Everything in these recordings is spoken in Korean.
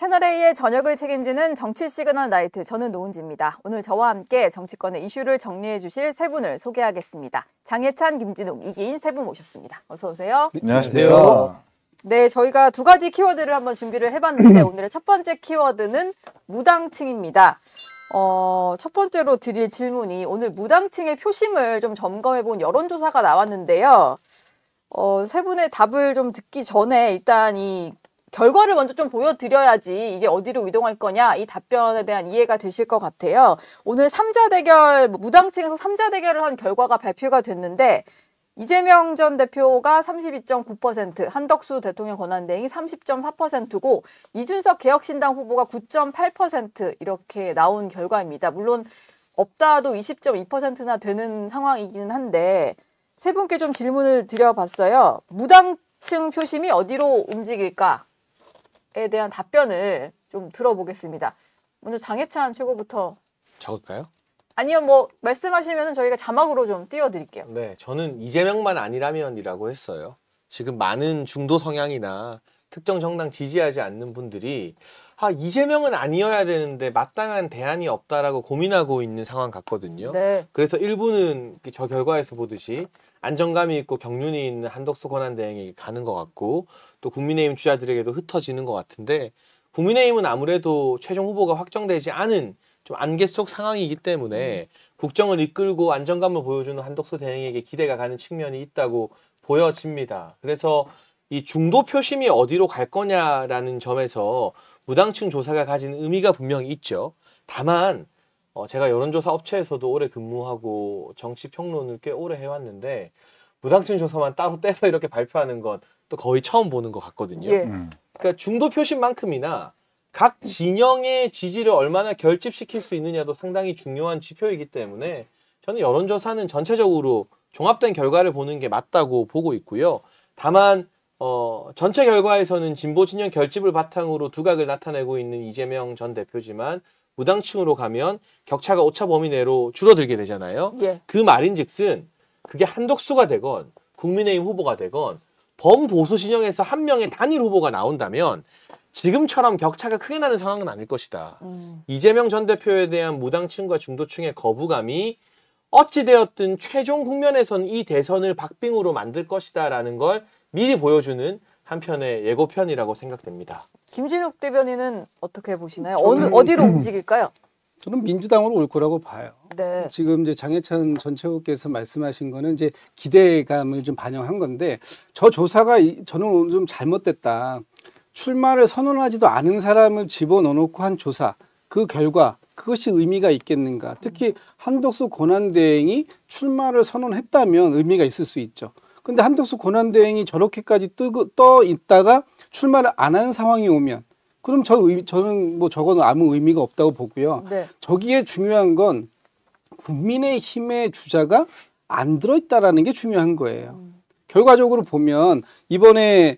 채널A의 저녁을 책임지는 정치 시그널 나이트, 저는 노은지입니다. 오늘 저와 함께 정치권의 이슈를 정리해 주실 세 분을 소개하겠습니다. 장해찬, 김진욱, 이기인 세 분 모셨습니다. 어서 오세요. 안녕하세요. 네, 저희가 두 가지 키워드를 한번 준비를 해봤는데 오늘의 첫 번째 키워드는 무당층입니다. 첫 번째로 드릴 질문이 오늘 무당층의 표심을 좀 점검해본 여론조사가 나왔는데요. 세 분의 답을 좀 듣기 전에 일단 이 결과를 먼저 좀 보여드려야지 이게 어디로 이동할 거냐 이 답변에 대한 이해가 되실 것 같아요. 오늘 3자 대결, 무당층에서 3자 대결을 한 결과가 발표가 됐는데 이재명 전 대표가 32.9%, 한덕수 대통령 권한대행이 30.4%고 이준석 개혁신당 후보가 9.8% 이렇게 나온 결과입니다. 물론 없다도 20.2%나 되는 상황이기는 한데 세 분께 좀 질문을 드려봤어요. 무당층 표심이 어디로 움직일까에 대한 답변을 좀 들어보겠습니다. 먼저 장해찬 최고부터. 적을까요? 아니요, 뭐 말씀하시면 저희가 자막으로 좀 띄워드릴게요. 네, 저는 이재명만 아니라면이라고 했어요. 지금 많은 중도 성향이나 특정 정당 지지하지 않는 분들이 이재명은 아니어야 되는데 마땅한 대안이 없다라고 고민하고 있는 상황 같거든요. 네. 그래서 일부는 저 결과에서 보듯이 안정감이 있고 경륜이 있는 한덕수 권한대행이 가는 것 같고 또 국민의힘 주자들에게도 흩어지는 것 같은데 국민의힘은 아무래도 최종 후보가 확정되지 않은 좀 안개 속 상황이기 때문에 국정을 이끌고 안정감을 보여주는 한덕수 대행에게 기대가 가는 측면이 있다고 보여집니다. 그래서 이 중도 표심이 어디로 갈 거냐라는 점에서 무당층 조사가 가진 의미가 분명히 있죠. 다만 제가 여론조사 업체에서도 오래 근무하고 정치 평론을 꽤 오래 해왔는데 무당층 조사만 따로 떼서 이렇게 발표하는 건 또 거의 처음 보는 것 같거든요. 예. 그러니까 중도 표심만큼이나 각 진영의 지지를 얼마나 결집시킬 수 있느냐도 상당히 중요한 지표이기 때문에 저는 여론조사는 전체적으로 종합된 결과를 보는 게 맞다고 보고 있고요. 다만 전체 결과에서는 진보 진영 결집을 바탕으로 두각을 나타내고 있는 이재명 전 대표지만 무당층으로 가면 격차가 오차 범위 내로 줄어들게 되잖아요. 예. 그 말인즉슨 그게 한덕수가 되건 국민의힘 후보가 되건 범보수 진영에서 한 명의 단일 후보가 나온다면 지금처럼 격차가 크게 나는 상황은 아닐 것이다. 이재명 전 대표에 대한 무당층과 중도층의 거부감이 어찌되었든 최종 국면에서는 이 대선을 박빙으로 만들 것이다라는 걸 미리 보여주는 한편의 예고편이라고 생각됩니다. 김진욱 대변인은 어떻게 보시나요? 어디로 움직일까요? 저는 민주당으로 올 거라고 봐요. 네. 지금 이제 장해찬 전 최고께서 말씀하신 거는 이제 기대감을 좀 반영한 건데 저 조사가 저는 좀 잘못됐다. 출마를 선언하지도 않은 사람을 집어넣어놓고 한 조사, 그 결과 그것이 의미가 있겠는가. 특히 한덕수 권한대행이 출마를 선언했다면 의미가 있을 수 있죠. 근데 한덕수 권한대행이 저렇게까지 떠 있다가 출마를 안 한 상황이 오면 그럼 저는 뭐 저거는 아무 의미가 없다고 보고요. 네. 저기에 중요한 건 국민의힘의 주자가 안 들어있다라는 게 중요한 거예요. 결과적으로 보면 이번에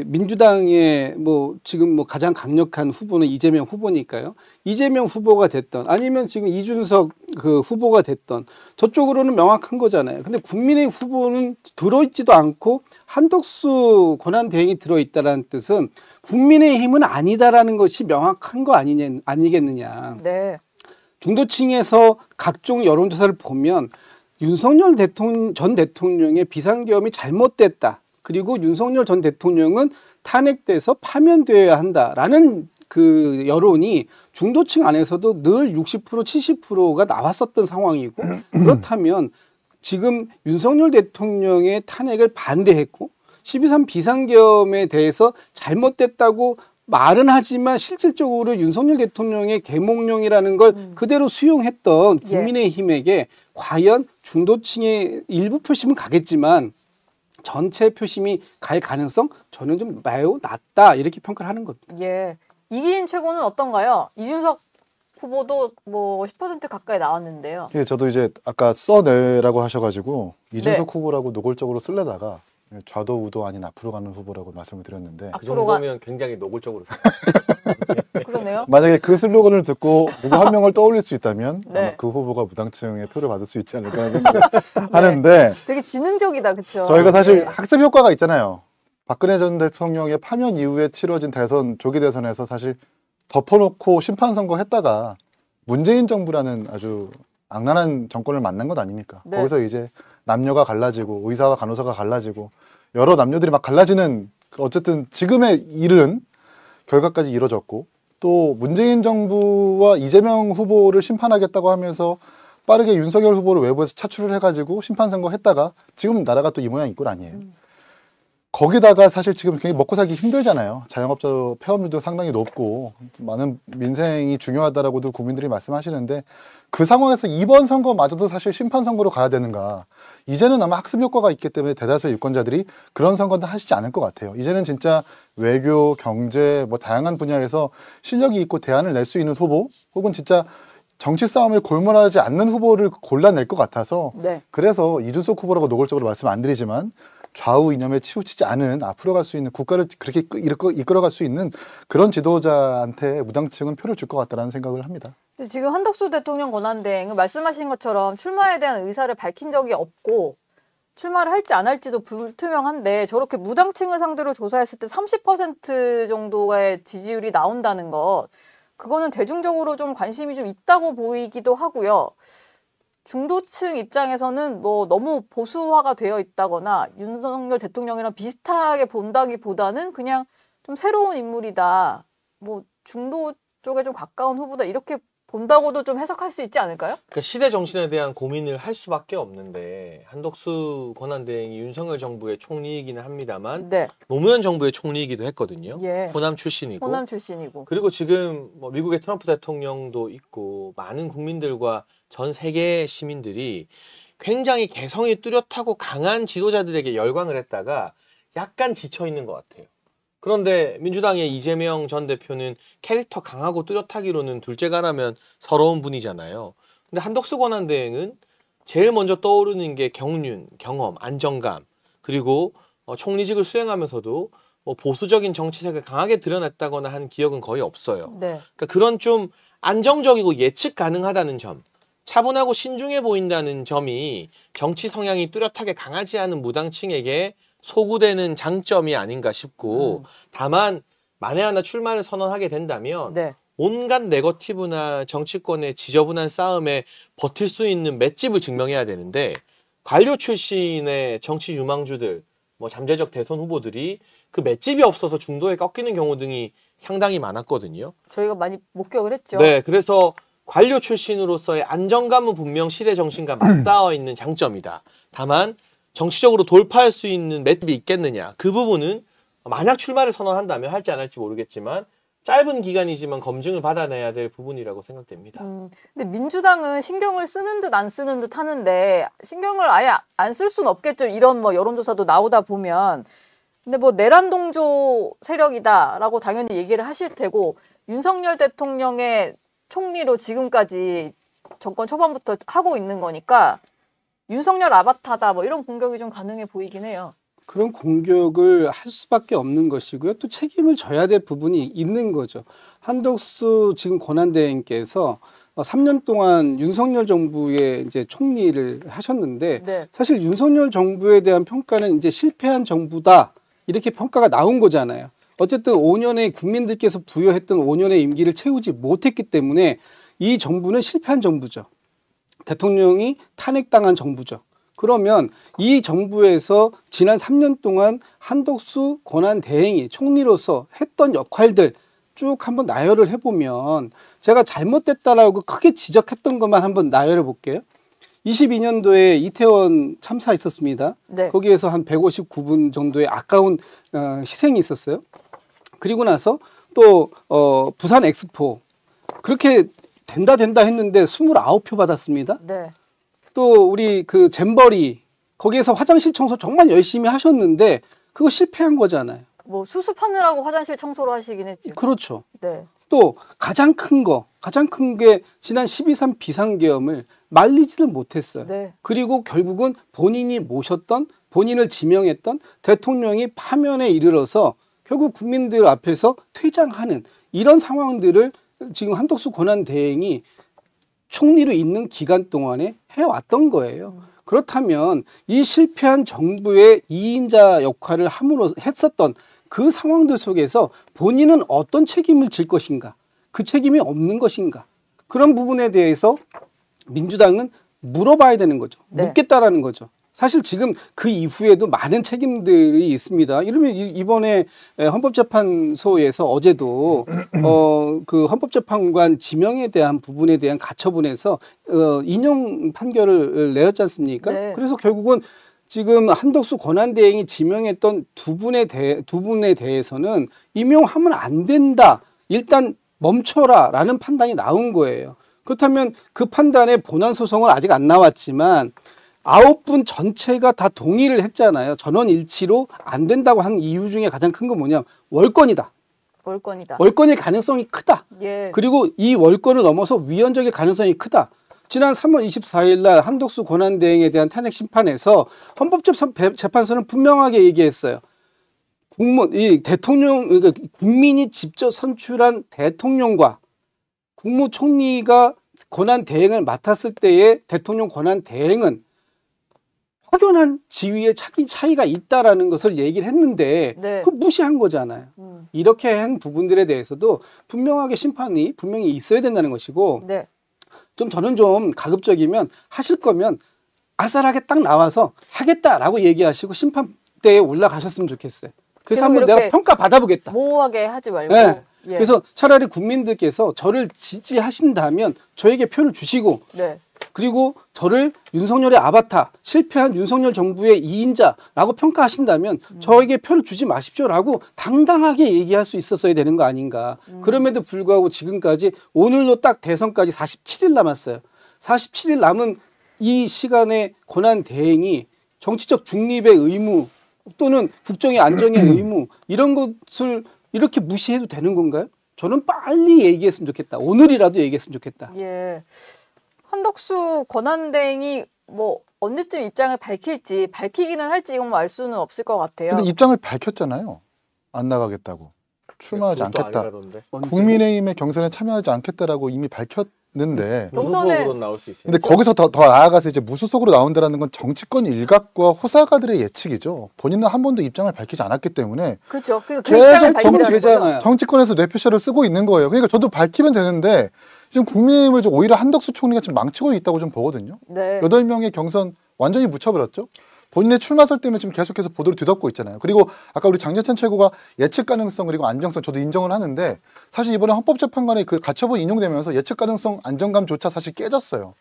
민주당의 지금 가장 강력한 후보는 이재명 후보니까요. 이재명 후보가 됐던 아니면 지금 이준석 그 후보가 됐던 저쪽으로는 명확한 거잖아요. 근데 국민의힘 후보는 들어있지도 않고 한덕수 권한대행이 들어있다라는 뜻은 국민의힘은 아니다라는 것이 명확한 거 아니겠느냐. 네. 중도층에서 각종 여론조사를 보면 윤석열 전 대통령의 비상계엄이 잘못됐다. 그리고 윤석열 전 대통령은 탄핵돼서 파면되어야 한다라는 그 여론이 중도층 안에서도 늘 60%, 70%가 나왔었던 상황이고 그렇다면 지금 윤석열 대통령의 탄핵을 반대했고 12.3 비상계엄에 대해서 잘못됐다고 말은 하지만 실질적으로 윤석열 대통령의 계몽령이라는 걸 그대로 수용했던 국민의힘에게 과연 중도층의 일부 표심은 가겠지만 전체 표심이 갈 가능성 저는 좀 매우 낮다 이렇게 평가를 하는 겁니다. 예. 이기인 최고는 어떤가요? 이준석 후보도 뭐 10% 가까이 나왔는데요. 예, 저도 이제 아까 써내라고 하셔가지고 이준석 네. 후보라고 노골적으로 쓸려다가 좌도 우도 아닌 앞으로 가는 후보라고 말씀을 드렸는데 그 정도면 굉장히 노골적으로 그러네요. 만약에 그 슬로건을 듣고 누구 한 명을 떠올릴 수 있다면 네. 아마 그 후보가 무당층의 표를 받을 수 있지 않을까 하는데 되게 지능적이다, 그렇죠? 저희가 사실 네. 학습 효과가 있잖아요. 박근혜 전 대통령의 파면 이후에 치러진 대선 조기 대선에서 사실 덮어놓고 심판 선거했다가 문재인 정부라는 아주 악랄한 정권을 만난 것 아닙니까? 네. 거기서 이제 남녀가 갈라지고 의사와 간호사가 갈라지고 여러 남녀들이 막 갈라지는 어쨌든 지금의 일은 결과까지 이뤄졌고 또 문재인 정부와 이재명 후보를 심판하겠다고 하면서 빠르게 윤석열 후보를 외부에서 차출을 해가지고 심판 선거했다가 지금 나라가 또 이 모양 이 꼴 아니에요. 거기다가 사실 지금 굉장히 먹고 살기 힘들잖아요. 자영업자 폐업률도 상당히 높고 많은 민생이 중요하다라고도 국민들이 말씀하시는데 그 상황에서 이번 선거마저도 사실 심판 선거로 가야 되는가. 이제는 아마 학습 효과가 있기 때문에 대다수의 유권자들이 그런 선거는 하시지 않을 것 같아요. 이제는 진짜 외교, 경제 뭐 다양한 분야에서 실력이 있고 대안을 낼 수 있는 후보 혹은 진짜 정치 싸움을 골몰하지 않는 후보를 골라낼 것 같아서 네. 그래서 이준석 후보라고 노골적으로 말씀 안 드리지만 좌우 이념에 치우치지 않은 앞으로 갈 수 있는 국가를 그렇게 이끌어갈 수 있는 그런 지도자한테 무당층은 표를 줄 것 같다는 생각을 합니다. 근데 지금 한덕수 대통령 권한대행은 말씀하신 것처럼 출마에 대한 의사를 밝힌 적이 없고 출마를 할지 안 할지도 불투명한데 저렇게 무당층을 상대로 조사했을 때 30% 정도의 지지율이 나온다는 것 그거는 대중적으로 좀 관심이 좀 있다고 보이기도 하고요. 중도층 입장에서는 뭐 너무 보수화가 되어 있다거나 윤석열 대통령이랑 비슷하게 본다기보다는 그냥 좀 새로운 인물이다. 뭐 중도 쪽에 좀 가까운 후보다 이렇게 본다고도 좀 해석할 수 있지 않을까요? 그러니까 시대 정신에 대한 고민을 할 수밖에 없는데 한덕수 권한대행이 윤석열 정부의 총리이기는 합니다만 네. 노무현 정부의 총리이기도 했거든요. 예. 호남 출신이고. 호남 출신이고. 그리고 지금 뭐 미국의 트럼프 대통령도 있고 많은 국민들과 전 세계 시민들이 굉장히 개성이 뚜렷하고 강한 지도자들에게 열광을 했다가 약간 지쳐 있는 것 같아요. 그런데 민주당의 이재명 전 대표는 캐릭터 강하고 뚜렷하기로는 둘째가라면 서러운 분이잖아요. 근데 한덕수 권한대행은 제일 먼저 떠오르는 게 경륜, 경험, 안정감 그리고 총리직을 수행하면서도 뭐 보수적인 정치색을 강하게 드러냈다거나 한 기억은 거의 없어요. 네. 그러니까 그런 좀 안정적이고 예측 가능하다는 점, 차분하고 신중해 보인다는 점이 정치 성향이 뚜렷하게 강하지 않은 무당층에게 소구되는 장점이 아닌가 싶고 다만 만에 하나 출마를 선언하게 된다면 네. 온갖 네거티브나 정치권의 지저분한 싸움에 버틸 수 있는 맷집을 증명해야 되는데 관료 출신의 정치 유망주들 뭐 잠재적 대선 후보들이 그 맷집이 없어서 중도에 꺾이는 경우 등이 상당히 많았거든요. 저희가 많이 목격을 했죠. 네, 그래서 관료 출신으로서의 안정감은 분명 시대 정신과 맞닿아 있는 장점이다. 다만 정치적으로 돌파할 수 있는 맷집이 있겠느냐. 그 부분은 만약 출마를 선언한다면 할지 안 할지 모르겠지만 짧은 기간이지만 검증을 받아내야 될 부분이라고 생각됩니다. 근데 민주당은 신경을 쓰는 듯 안 쓰는 듯 하는데 신경을 아예 안 쓸 수는 없겠죠. 이런 뭐 여론조사도 나오다 보면. 근데 뭐 내란 동조 세력이다라고 당연히 얘기를 하실 테고 윤석열 대통령의 총리로 지금까지 정권 초반부터 하고 있는 거니까 윤석열 아바타다 뭐 이런 공격이 좀 가능해 보이긴 해요. 그런 공격을 할 수밖에 없는 것이고요. 또 책임을 져야 될 부분이 있는 거죠. 한덕수 지금 권한대행께서 3년 동안 윤석열 정부의 이제 총리를 하셨는데 네. 사실 윤석열 정부에 대한 평가는 이제 실패한 정부다 이렇게 평가가 나온 거잖아요. 어쨌든 5년의 국민들께서 부여했던 5년의 임기를 채우지 못했기 때문에 이 정부는 실패한 정부죠. 대통령이 탄핵당한 정부죠. 그러면 이 정부에서 지난 3년 동안 한덕수 권한대행이 총리로서 했던 역할들 쭉 한번 나열을 해보면 제가 잘못됐다라고 크게 지적했던 것만 한번 나열해 볼게요. 22년도에 이태원 참사 있었습니다. 네. 거기에서 한 159분 정도의 아까운 희생이 있었어요. 그리고 나서 또 부산 엑스포 그렇게 된다 했는데 29표 받았습니다. 네. 또 우리 그 잼버리 거기에서 화장실 청소 정말 열심히 하셨는데 그거 실패한 거잖아요. 뭐 수습하느라고 화장실 청소를 하시긴 했죠. 그렇죠. 네. 또 가장 큰 게 지난 12.3 비상계엄을 말리지를 못했어요. 네. 그리고 결국은 본인이 모셨던 본인을 지명했던 대통령이 파면에 이르러서 결국 국민들 앞에서 퇴장하는 이런 상황들을 지금 한덕수 권한대행이 총리로 있는 기간 동안에 해왔던 거예요. 그렇다면 이 실패한 정부의 2인자 역할을 함으로 했었던 그 상황들 속에서 본인은 어떤 책임을 질 것인가. 그 책임이 없는 것인가? 그런 부분에 대해서 민주당은 물어봐야 되는 거죠. 네. 묻겠다라는 거죠. 사실 지금 그 이후에도 많은 책임들이 있습니다. 이러면 이번에 헌법재판소에서 어제도 그 헌법재판관 지명에 대한 부분에 대한 가처분에서 인용 판결을 내렸지 않습니까? 네. 그래서 결국은 지금 한덕수 권한대행이 지명했던 두 분에 대해서는 임용하면 안 된다. 일단 멈춰라라는 판단이 나온 거예요. 그렇다면 그 판단의 본안 소송은 아직 안 나왔지만 9분 전체가 다 동의를 했잖아요. 전원 일치로 안 된다고 한 이유 중에 가장 큰 건 뭐냐? 월권이다. 월권이다. 월권일 가능성이 크다. 예. 그리고 이 월권을 넘어서 위헌적일 가능성이 크다. 지난 3월 24일 날 한덕수 권한대행에 대한 탄핵 심판에서 헌법재판소는 분명하게 얘기했어요. 그러니까 국민이 직접 선출한 대통령과 국무총리가 권한 대행을 맡았을 때의 대통령 권한 대행은 확연한 지위의 차이가 있다라는 것을 얘기를 했는데 네. 그 무시한 거잖아요. 이렇게 한 부분들에 대해서도 분명하게 심판이 분명히 있어야 된다는 것이고 네. 저는 좀 가급적이면 하실 거면 아싸하게 딱 나와서 하겠다라고 얘기하시고 심판대에 올라가셨으면 좋겠어요. 그래서 계속 한번 이렇게 내가 평가 받아보겠다. 모호하게 하지 말고. 네. 예. 그래서 차라리 국민들께서 저를 지지하신다면 저에게 표를 주시고 네. 그리고 저를 윤석열의 아바타, 실패한 윤석열 정부의 2인자라고 평가하신다면 저에게 표를 주지 마십시오라고 당당하게 얘기할 수 있었어야 되는 거 아닌가. 그럼에도 불구하고 지금까지 오늘로 딱 대선까지 47일 남았어요. 47일 남은 이 시간에 권한 대행이 정치적 중립의 의무 또는 국정의 안정의 의무 이런 것을 이렇게 무시해도 되는 건가요? 저는 빨리 얘기했으면 좋겠다. 오늘이라도 얘기했으면 좋겠다. 예. 한덕수 권한대행이 뭐 언제쯤 입장을 밝히기는 할지 이건 알 수는 없을 것 같아요. 근데 입장을 밝혔잖아요. 안 나가겠다고. 출마하지 그것도 않겠다. 아니라던데. 국민의힘의 경선에 참여하지 않겠다라고 이미 밝혔는데 경선에 무소속으로 나올 수 있어요. 근데 거기서 더 나아가서 이제 무소속으로 나온다라는 건 정치권 일각과 호사가들의 예측이죠. 본인은 한 번도 입장을 밝히지 않았기 때문에 그렇죠. 그 계속 입장을 밝히라는 정치계잖아요. 거죠. 정치권에서 뇌표시를 쓰고 있는 거예요. 그러니까 저도 밝히면 되는데 지금 국민의힘을 좀 오히려 한덕수 총리가 지금 망치고 있다고 좀 보거든요. 네. 8명의 경선 완전히 묻혀버렸죠. 본인의 출마설 때문에 지금 계속해서 보도를 뒤덮고 있잖아요. 그리고 아까 우리 장재찬 최고가 예측 가능성 그리고 안정성 저도 인정을 하는데 사실 이번에 헌법재판관의 그 가처분 인용되면서 예측 가능성 안정감조차 사실 깨졌어요.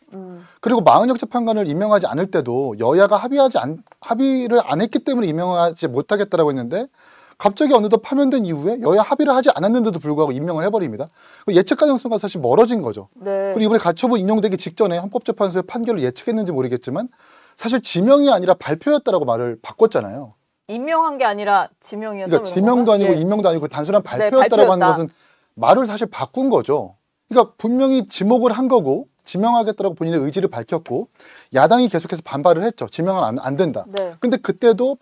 그리고 마은혁 재판관을 임명하지 않을 때도 여야가 합의를 안 했기 때문에 임명하지 못하겠다라고 했는데 갑자기 어느덧 파면된 이후에 여야 합의를 하지 않았는데도 불구하고 임명을 해버립니다. 예측 가능성과 사실 멀어진 거죠. 네. 그리고 이번에 가처분 인용되기 직전에 헌법재판소의 판결을 예측했는지 모르겠지만 사실 지명이 아니라 발표였다라고 말을 바꿨잖아요. 임명한 게 아니라 지명이었다. 그러니까 지명도 아니고 예. 임명도 아니고 단순한 발표였다라고 발표였다. 하는 것은 말을 사실 바꾼 거죠. 그러니까 분명히 지목을 한 거고 지명하겠다라고 본인의 의지를 밝혔고 야당이 계속해서 반발을 했죠. 지명은 안 된다. 네. 근데 그때도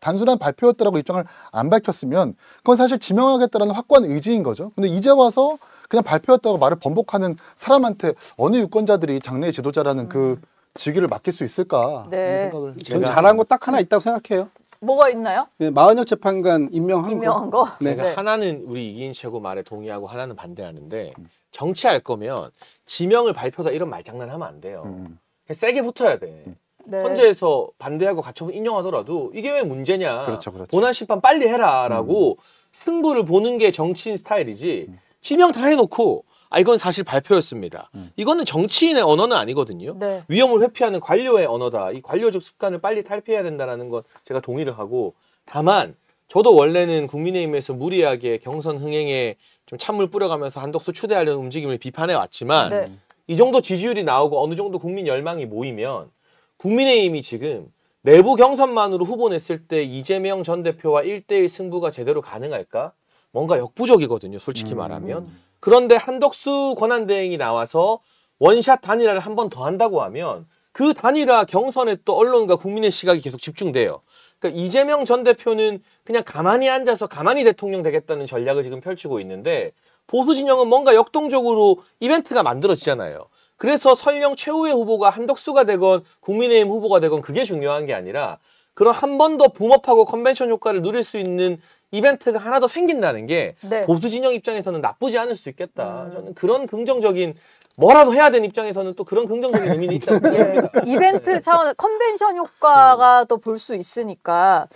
단순한 발표였다라고 입장을 안 밝혔으면 그건 사실 지명하겠다라는 확고한 의지인 거죠. 근데 이제 와서 그냥 발표였다고 말을 번복하는 사람한테 어느 유권자들이 장래의 지도자라는 그 직위를 맡길 수 있을까? 네. 이런 생각을 전 잘한 거 딱 하나 있다고 생각해요. 뭐가 있나요? 네, 마은혁 재판관 임명한 임명한 거? 네. 제가 하나는 우리 이기인 최고 말에 동의하고 하나는 반대하는데 정치할 거면 지명을 발표다 이런 말장난하면 안 돼요. 그냥 세게 붙어야 돼. 네. 헌재에서 반대하고 가처분 인용하더라도 이게 왜 문제냐. 그렇죠, 그렇죠. 본안 심판 빨리 해라라고 승부를 보는 게 정치인 스타일이지. 지명 다 해놓고 이건 사실 발표였습니다. 이거는 정치인의 언어는 아니거든요. 네. 위험을 회피하는 관료의 언어다. 이 관료적 습관을 빨리 탈피해야 된다는 건 제가 동의를 하고 다만 저도 원래는 국민의힘에서 무리하게 경선 흥행에 좀 찬물 뿌려가면서 한덕수 추대하려는 움직임을 비판해 왔지만 네. 이 정도 지지율이 나오고 어느 정도 국민 열망이 모이면 국민의힘이 지금 내부 경선만으로 후보 냈을 때 이재명 전 대표와 1대1 승부가 제대로 가능할까? 뭔가 역부족이거든요. 솔직히 말하면. 그런데 한덕수 권한대행이 나와서 원샷 단일화를 한 번 더 한다고 하면 그 단일화 경선에 또 언론과 국민의 시각이 계속 집중돼요. 그러니까 이재명 전 대표는 그냥 가만히 앉아서 가만히 대통령 되겠다는 전략을 지금 펼치고 있는데 보수 진영은 뭔가 역동적으로 이벤트가 만들어지잖아요. 그래서 설령 최후의 후보가 한덕수가 되건 국민의힘 후보가 되건 그게 중요한 게 아니라 그런 한 번 더 붐업하고 컨벤션 효과를 누릴 수 있는 이벤트가 하나 더 생긴다는 게 네. 보수 진영 입장에서는 나쁘지 않을 수 있겠다. 저는 그런 긍정적인 뭐라도 해야 되는 입장에서는 또 그런 긍정적인 의미는 있다고 생각합니다. 예, 이벤트 차원 컨벤션 효과가 또 볼 수 있으니까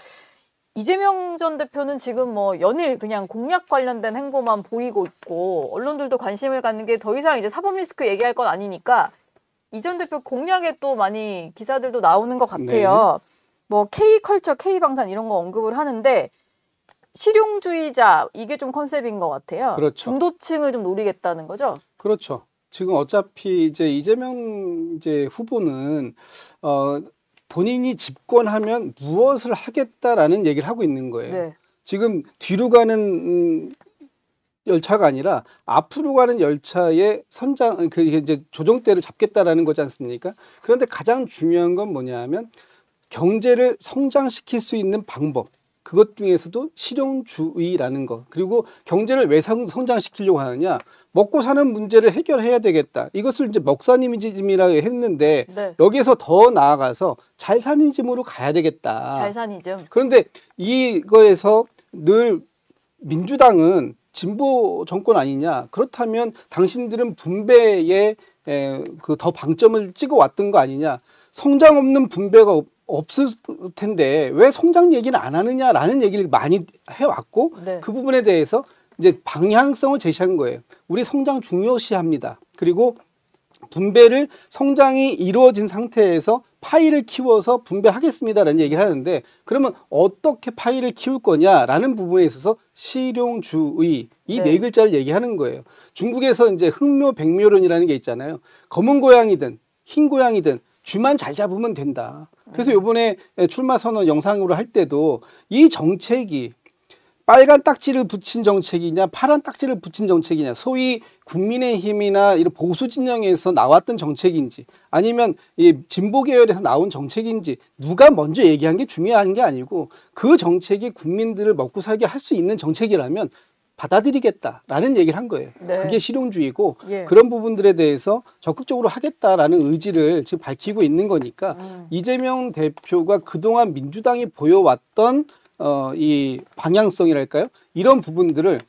이재명 전 대표는 지금 뭐 연일 그냥 공약 관련된 행보만 보이고 있고 언론들도 관심을 갖는 게 더 이상 이제 사법 리스크 얘기할 건 아니니까 이 전 대표 공약에 또 많이 기사들도 나오는 것 같아요. 뭐 K컬처, K방산 이런 거 언급을 하는데 실용주의자 이게 좀 컨셉인 것 같아요. 그렇죠. 중도층을 좀 노리겠다는 거죠. 그렇죠. 지금 어차피 이제 이재명 이제 후보는 본인이 집권하면 무엇을 하겠다라는 얘기를 하고 있는 거예요. 네. 지금 뒤로 가는 열차가 아니라 앞으로 가는 열차의 선장 그 이제 조종대를 잡겠다라는 거지 않습니까? 그런데 가장 중요한 건 뭐냐면 경제를 성장시킬 수 있는 방법. 그것 중에서도 실용주의라는 거. 그리고 경제를 왜 성장시키려고 하느냐? 먹고 사는 문제를 해결해야 되겠다. 이것을 이제 먹사니즘이라고 했는데 네. 여기서 더 나아가서 잘사니즘으로 가야 되겠다. 잘사니즘. 그런데 이거에서 늘 민주당은 진보 정권 아니냐? 그렇다면 당신들은 분배에 그 더 방점을 찍어 왔던 거 아니냐? 성장 없는 분배가 없을 텐데 왜 성장 얘기는 안 하느냐라는 얘기를 많이 해왔고 네. 그 부분에 대해서 이제 방향성을 제시한 거예요. 우리 성장 중요시합니다. 그리고 분배를 성장이 이루어진 상태에서 파이를 키워서 분배하겠습니다라는 얘기를 하는데 그러면 어떻게 파이를 키울 거냐라는 부분에 있어서 실용주의 이 네 글자를 얘기하는 거예요. 중국에서 이제 흑묘 백묘론이라는 게 있잖아요. 검은 고양이든 흰 고양이든 쥐만 잘 잡으면 된다. 그래서 이번에 출마 선언 영상으로 할 때도 이 정책이 빨간 딱지를 붙인 정책이냐 파란 딱지를 붙인 정책이냐 소위 국민의힘이나 이런 보수 진영에서 나왔던 정책인지 아니면 이 진보 계열에서 나온 정책인지 누가 먼저 얘기한 게 중요한 게 아니고 그 정책이 국민들을 먹고 살게 할 수 있는 정책이라면 받아들이겠다라는 얘기를 한 거예요. 네. 그게 실용주의고 예. 그런 부분들에 대해서 적극적으로 하겠다라는 의지를 지금 밝히고 있는 거니까 이재명 대표가 그동안 민주당이 보여왔던 이 방향성이랄까요? 이런 부분들을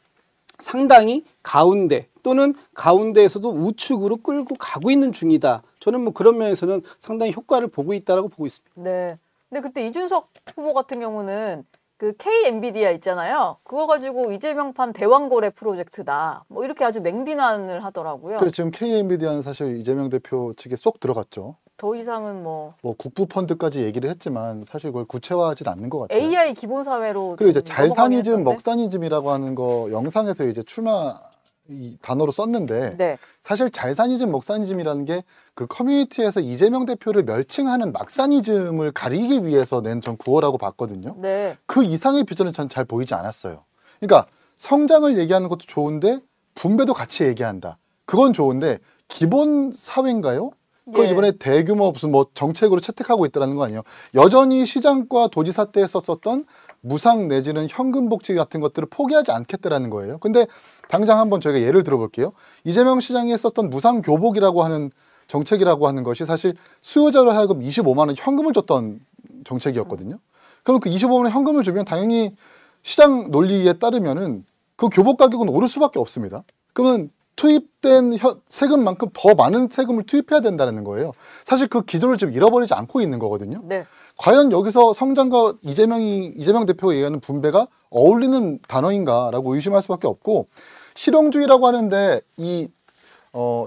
상당히 가운데 또는 가운데에서도 우측으로 끌고 가고 있는 중이다. 저는 뭐 그런 면에서는 상당히 효과를 보고 있다라고 보고 있습니다. 네. 근데 그때 이준석 후보 같은 경우는 그 K 엔비디아 있잖아요. 그거 가지고 이재명판 대왕거래 프로젝트다. 뭐 이렇게 아주 맹비난을 하더라고요. 그래 지금 K 엔비디아는 사실 이재명 대표 측에 쏙 들어갔죠. 더 이상은 뭐 국부 펀드까지 얘기를 했지만 사실 그걸 구체화하진 않는 것 같아요. AI 기본 사회로 그리고 이제 좀 넘어가긴 잘사니즘, 했던데. 먹사니즘이라고 하는 거 영상에서 이제 출마 이 단어로 썼는데 네. 사실 잘사니즘, 먹사니즘이라는 게 그 커뮤니티에서 이재명 대표를 멸칭하는 막사니즘을 가리기 위해서 낸 전 구호라고 봤거든요. 네. 그 이상의 비전은 전 잘 보이지 않았어요. 그러니까 성장을 얘기하는 것도 좋은데 분배도 같이 얘기한다. 그건 좋은데 기본 사회인가요? 그 예. 이번에 대규모 무슨 뭐 정책으로 채택하고 있다는 거 아니에요. 여전히 시장과 도지사 때 썼었던 무상 내지는 현금 복지 같은 것들을 포기하지 않겠다라는 거예요. 근데 당장 한번 저희가 예를 들어볼게요. 이재명 시장이 썼던 무상 교복이라고 하는 정책이라고 하는 것이 사실 수요자로 하여금 25만 원 현금을 줬던 정책이었거든요. 그럼 그 25만 원 현금을 주면 당연히 시장 논리에 따르면은 그 교복 가격은 오를 수밖에 없습니다. 그러면 투입된 세금만큼 더 많은 세금을 투입해야 된다는 거예요. 사실 그 기조를 지금 잃어버리지 않고 있는 거거든요. 네. 과연 여기서 성장과 이재명 대표가 얘기하는 분배가 어울리는 단어인가라고 의심할 수밖에 없고 실용주의라고 하는데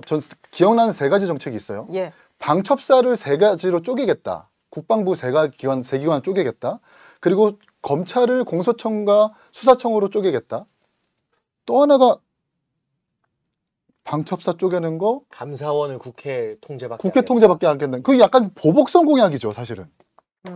전 기억나는 세 가지 정책이 있어요. 예. 방첩사를 세 가지로 쪼개겠다. 국방부 세 기관 쪼개겠다. 그리고 검찰을 공소청과 수사청으로 쪼개겠다. 또 하나가 방첩사 쪼개는 거 감사원을 국회 통제밖에 국회 통제밖에 안 된다. 그게 약간 보복성 공약이죠, 사실은.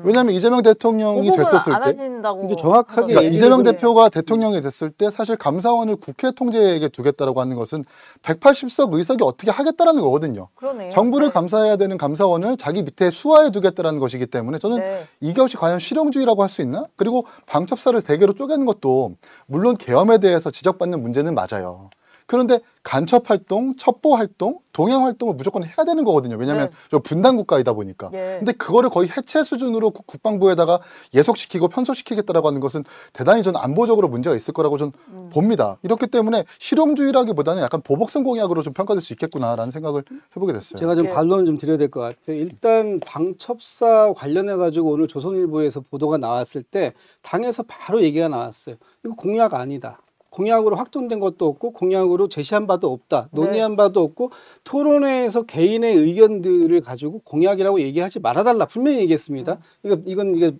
왜냐하면 이재명 대통령이 보복은 됐었을 안 때 하신다고. 이제 정확하게 하던데. 그러니까 얘기를 이재명 좀 대표가 대통령이 됐을 때 사실 감사원을 국회 통제에게 두겠다라고 하는 것은 180석 의석이 어떻게 하겠다라는 거거든요. 그러네요. 정부를 네. 감사해야 되는 감사원을 자기 밑에 수하해 두겠다라는 것이기 때문에 저는 네. 이것이 과연 실용주의라고 할 수 있나? 그리고 방첩사를 세 개로 쪼개는 것도 물론 계엄에 대해서 지적받는 문제는 맞아요. 그런데 간첩 활동, 첩보 활동, 동행 활동을 무조건 해야 되는 거거든요. 왜냐하면 네. 저 분단 국가이다 보니까. 예. 근데 그거를 거의 해체 수준으로 국방부에다가 예속시키고 편속시키겠다라고 하는 것은 대단히 저는 안보적으로 문제가 있을 거라고 저는 봅니다. 이렇기 때문에 실용주의라기보다는 약간 보복성 공약으로 좀 평가될 수 있겠구나라는 생각을 해보게 됐어요. 제가 좀 예. 반론을 좀 드려야 될 것 같아요. 일단 방첩사 관련해 가지고 오늘 조선일보에서 보도가 나왔을 때 당에서 바로 얘기가 나왔어요. 이거 공약 아니다. 공약으로 확정된 것도 없고 공약으로 제시한 바도 없다. 논의한 바도 없고 토론회에서 개인의 의견들을 가지고 공약이라고 얘기하지 말아달라. 분명히 얘기했습니다. 이게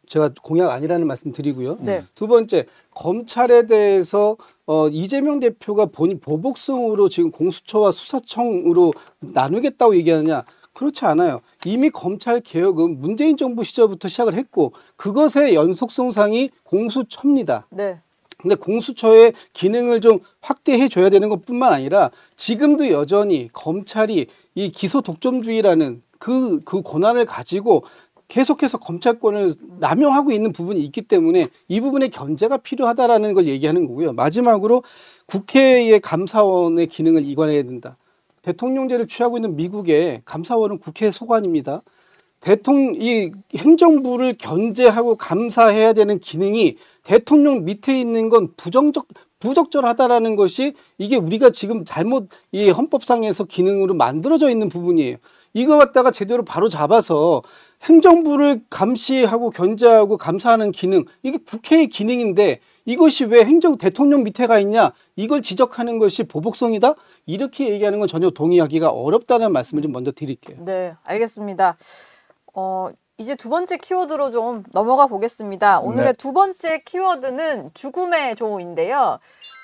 제가 공약 아니라는 말씀 드리고요. 네. 두 번째, 검찰에 대해서 이재명 대표가 본인 보복성으로 지금 공수처와 수사청으로 나누겠다고 얘기하느냐? 그렇지 않아요. 이미 검찰 개혁은 문재인 정부 시절부터 시작을 했고 그것의 연속성상이 공수처입니다. 네. 근데 공수처의 기능을 좀 확대해 줘야 되는 것뿐만 아니라 지금도 여전히 검찰이 이 기소 독점주의라는 그 권한을 가지고 계속해서 검찰권을 남용하고 있는 부분이 있기 때문에 이 부분에 견제가 필요하다라는 걸 얘기하는 거고요. 마지막으로 국회의 감사원의 기능을 이관해야 된다. 대통령제를 취하고 있는 미국의 감사원은 국회 소관입니다. 이 행정부를 견제하고 감사해야 되는 기능이 대통령 밑에 있는 건 부적절하다라는 것이 이게 우리가 지금 잘못 이 헌법상에서 기능으로 만들어져 있는 부분이에요. 이거 갖다가 제대로 바로 잡아서 행정부를 감시하고 견제하고 감사하는 기능, 이게 국회의 기능인데 이것이 왜 대통령 밑에 가 있냐? 이걸 지적하는 것이 보복성이다? 이렇게 얘기하는 건 전혀 동의하기가 어렵다는 말씀을 좀 먼저 드릴게요. 네, 알겠습니다. 이제 두 번째 키워드로 좀 넘어가 보겠습니다. 오늘의 네. 두 번째 키워드는 죽음의 조인데요.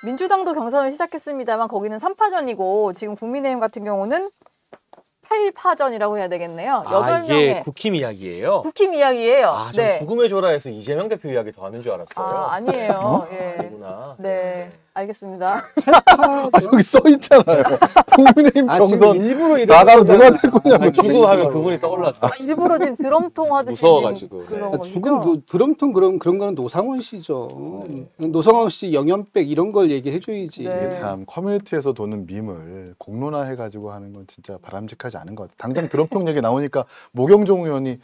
민주당도 경선을 시작했습니다만 거기는 3파전이고 지금 국민의힘 같은 경우는 8파전이라고 해야 되겠네요. 아, 이게 8명의 국힘 이야기예요? 국힘 이야기예요. 아, 전 네. 죽음의 조라에서 이재명 대표 이야기 더 하는 줄 알았어요. 아, 아니에요. 예. 아니구나. 네, 알겠습니다. 여기 써 있잖아요. 국민의힘 지금 경선 일부러 나가면 누가 될 거냐고. 아, 죽음하면 그분이 떠올랐어. 아, 일부러 지금 드럼통 하듯이 무서워가지고. 지금 그런 거죠. 조금 드럼통 그런 거는 노상원 씨죠. 노상원 씨 영연백 이런 걸 얘기해 줘야지. 네. 이게 참 커뮤니티에서 도는 밈을 공론화해가지고 하는 건 진짜 바람직하지 않은 것 같아요. 당장 드럼통 얘기 나오니까 모경종 의원이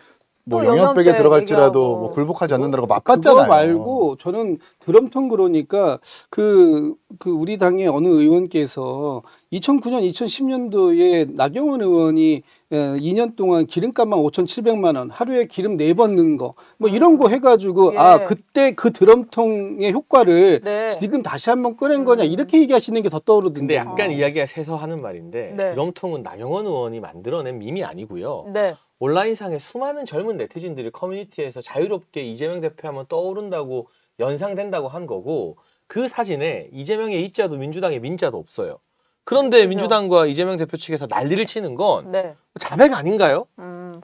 뭐 또 영연백에 영연백 들어갈지라도 얘기하고. 뭐 굴복하지 않는다고 그거 맞봤잖아요. 말고 저는 드럼통 그러니까 그 우리 당의 어느 의원께서 2009년, 2010년도에 나경원 의원이 2년 동안 기름값만 5,700만 원, 하루에 기름 4번 넣은 거, 뭐 이런 거 해가지고 예. 그때 그 드럼통의 효과를 네. 지금 다시 한번 꺼낸 거냐 이렇게 얘기하시는 게 더 떠오르던데. 근데 약간 이야기가 새서 하는 말인데 네. 드럼통은 나경원 의원이 만들어낸 밈이 아니고요. 네. 온라인상에 수많은 젊은 네티즌들이 커뮤니티에서 자유롭게 이재명 대표하면 떠오른다고 연상된다고 한 거고 그 사진에 이재명의 이자도 민주당의 민자도 없어요. 그런데 그죠. 민주당과 이재명 대표 측에서 난리를 치는 건 네. 자백 아닌가요?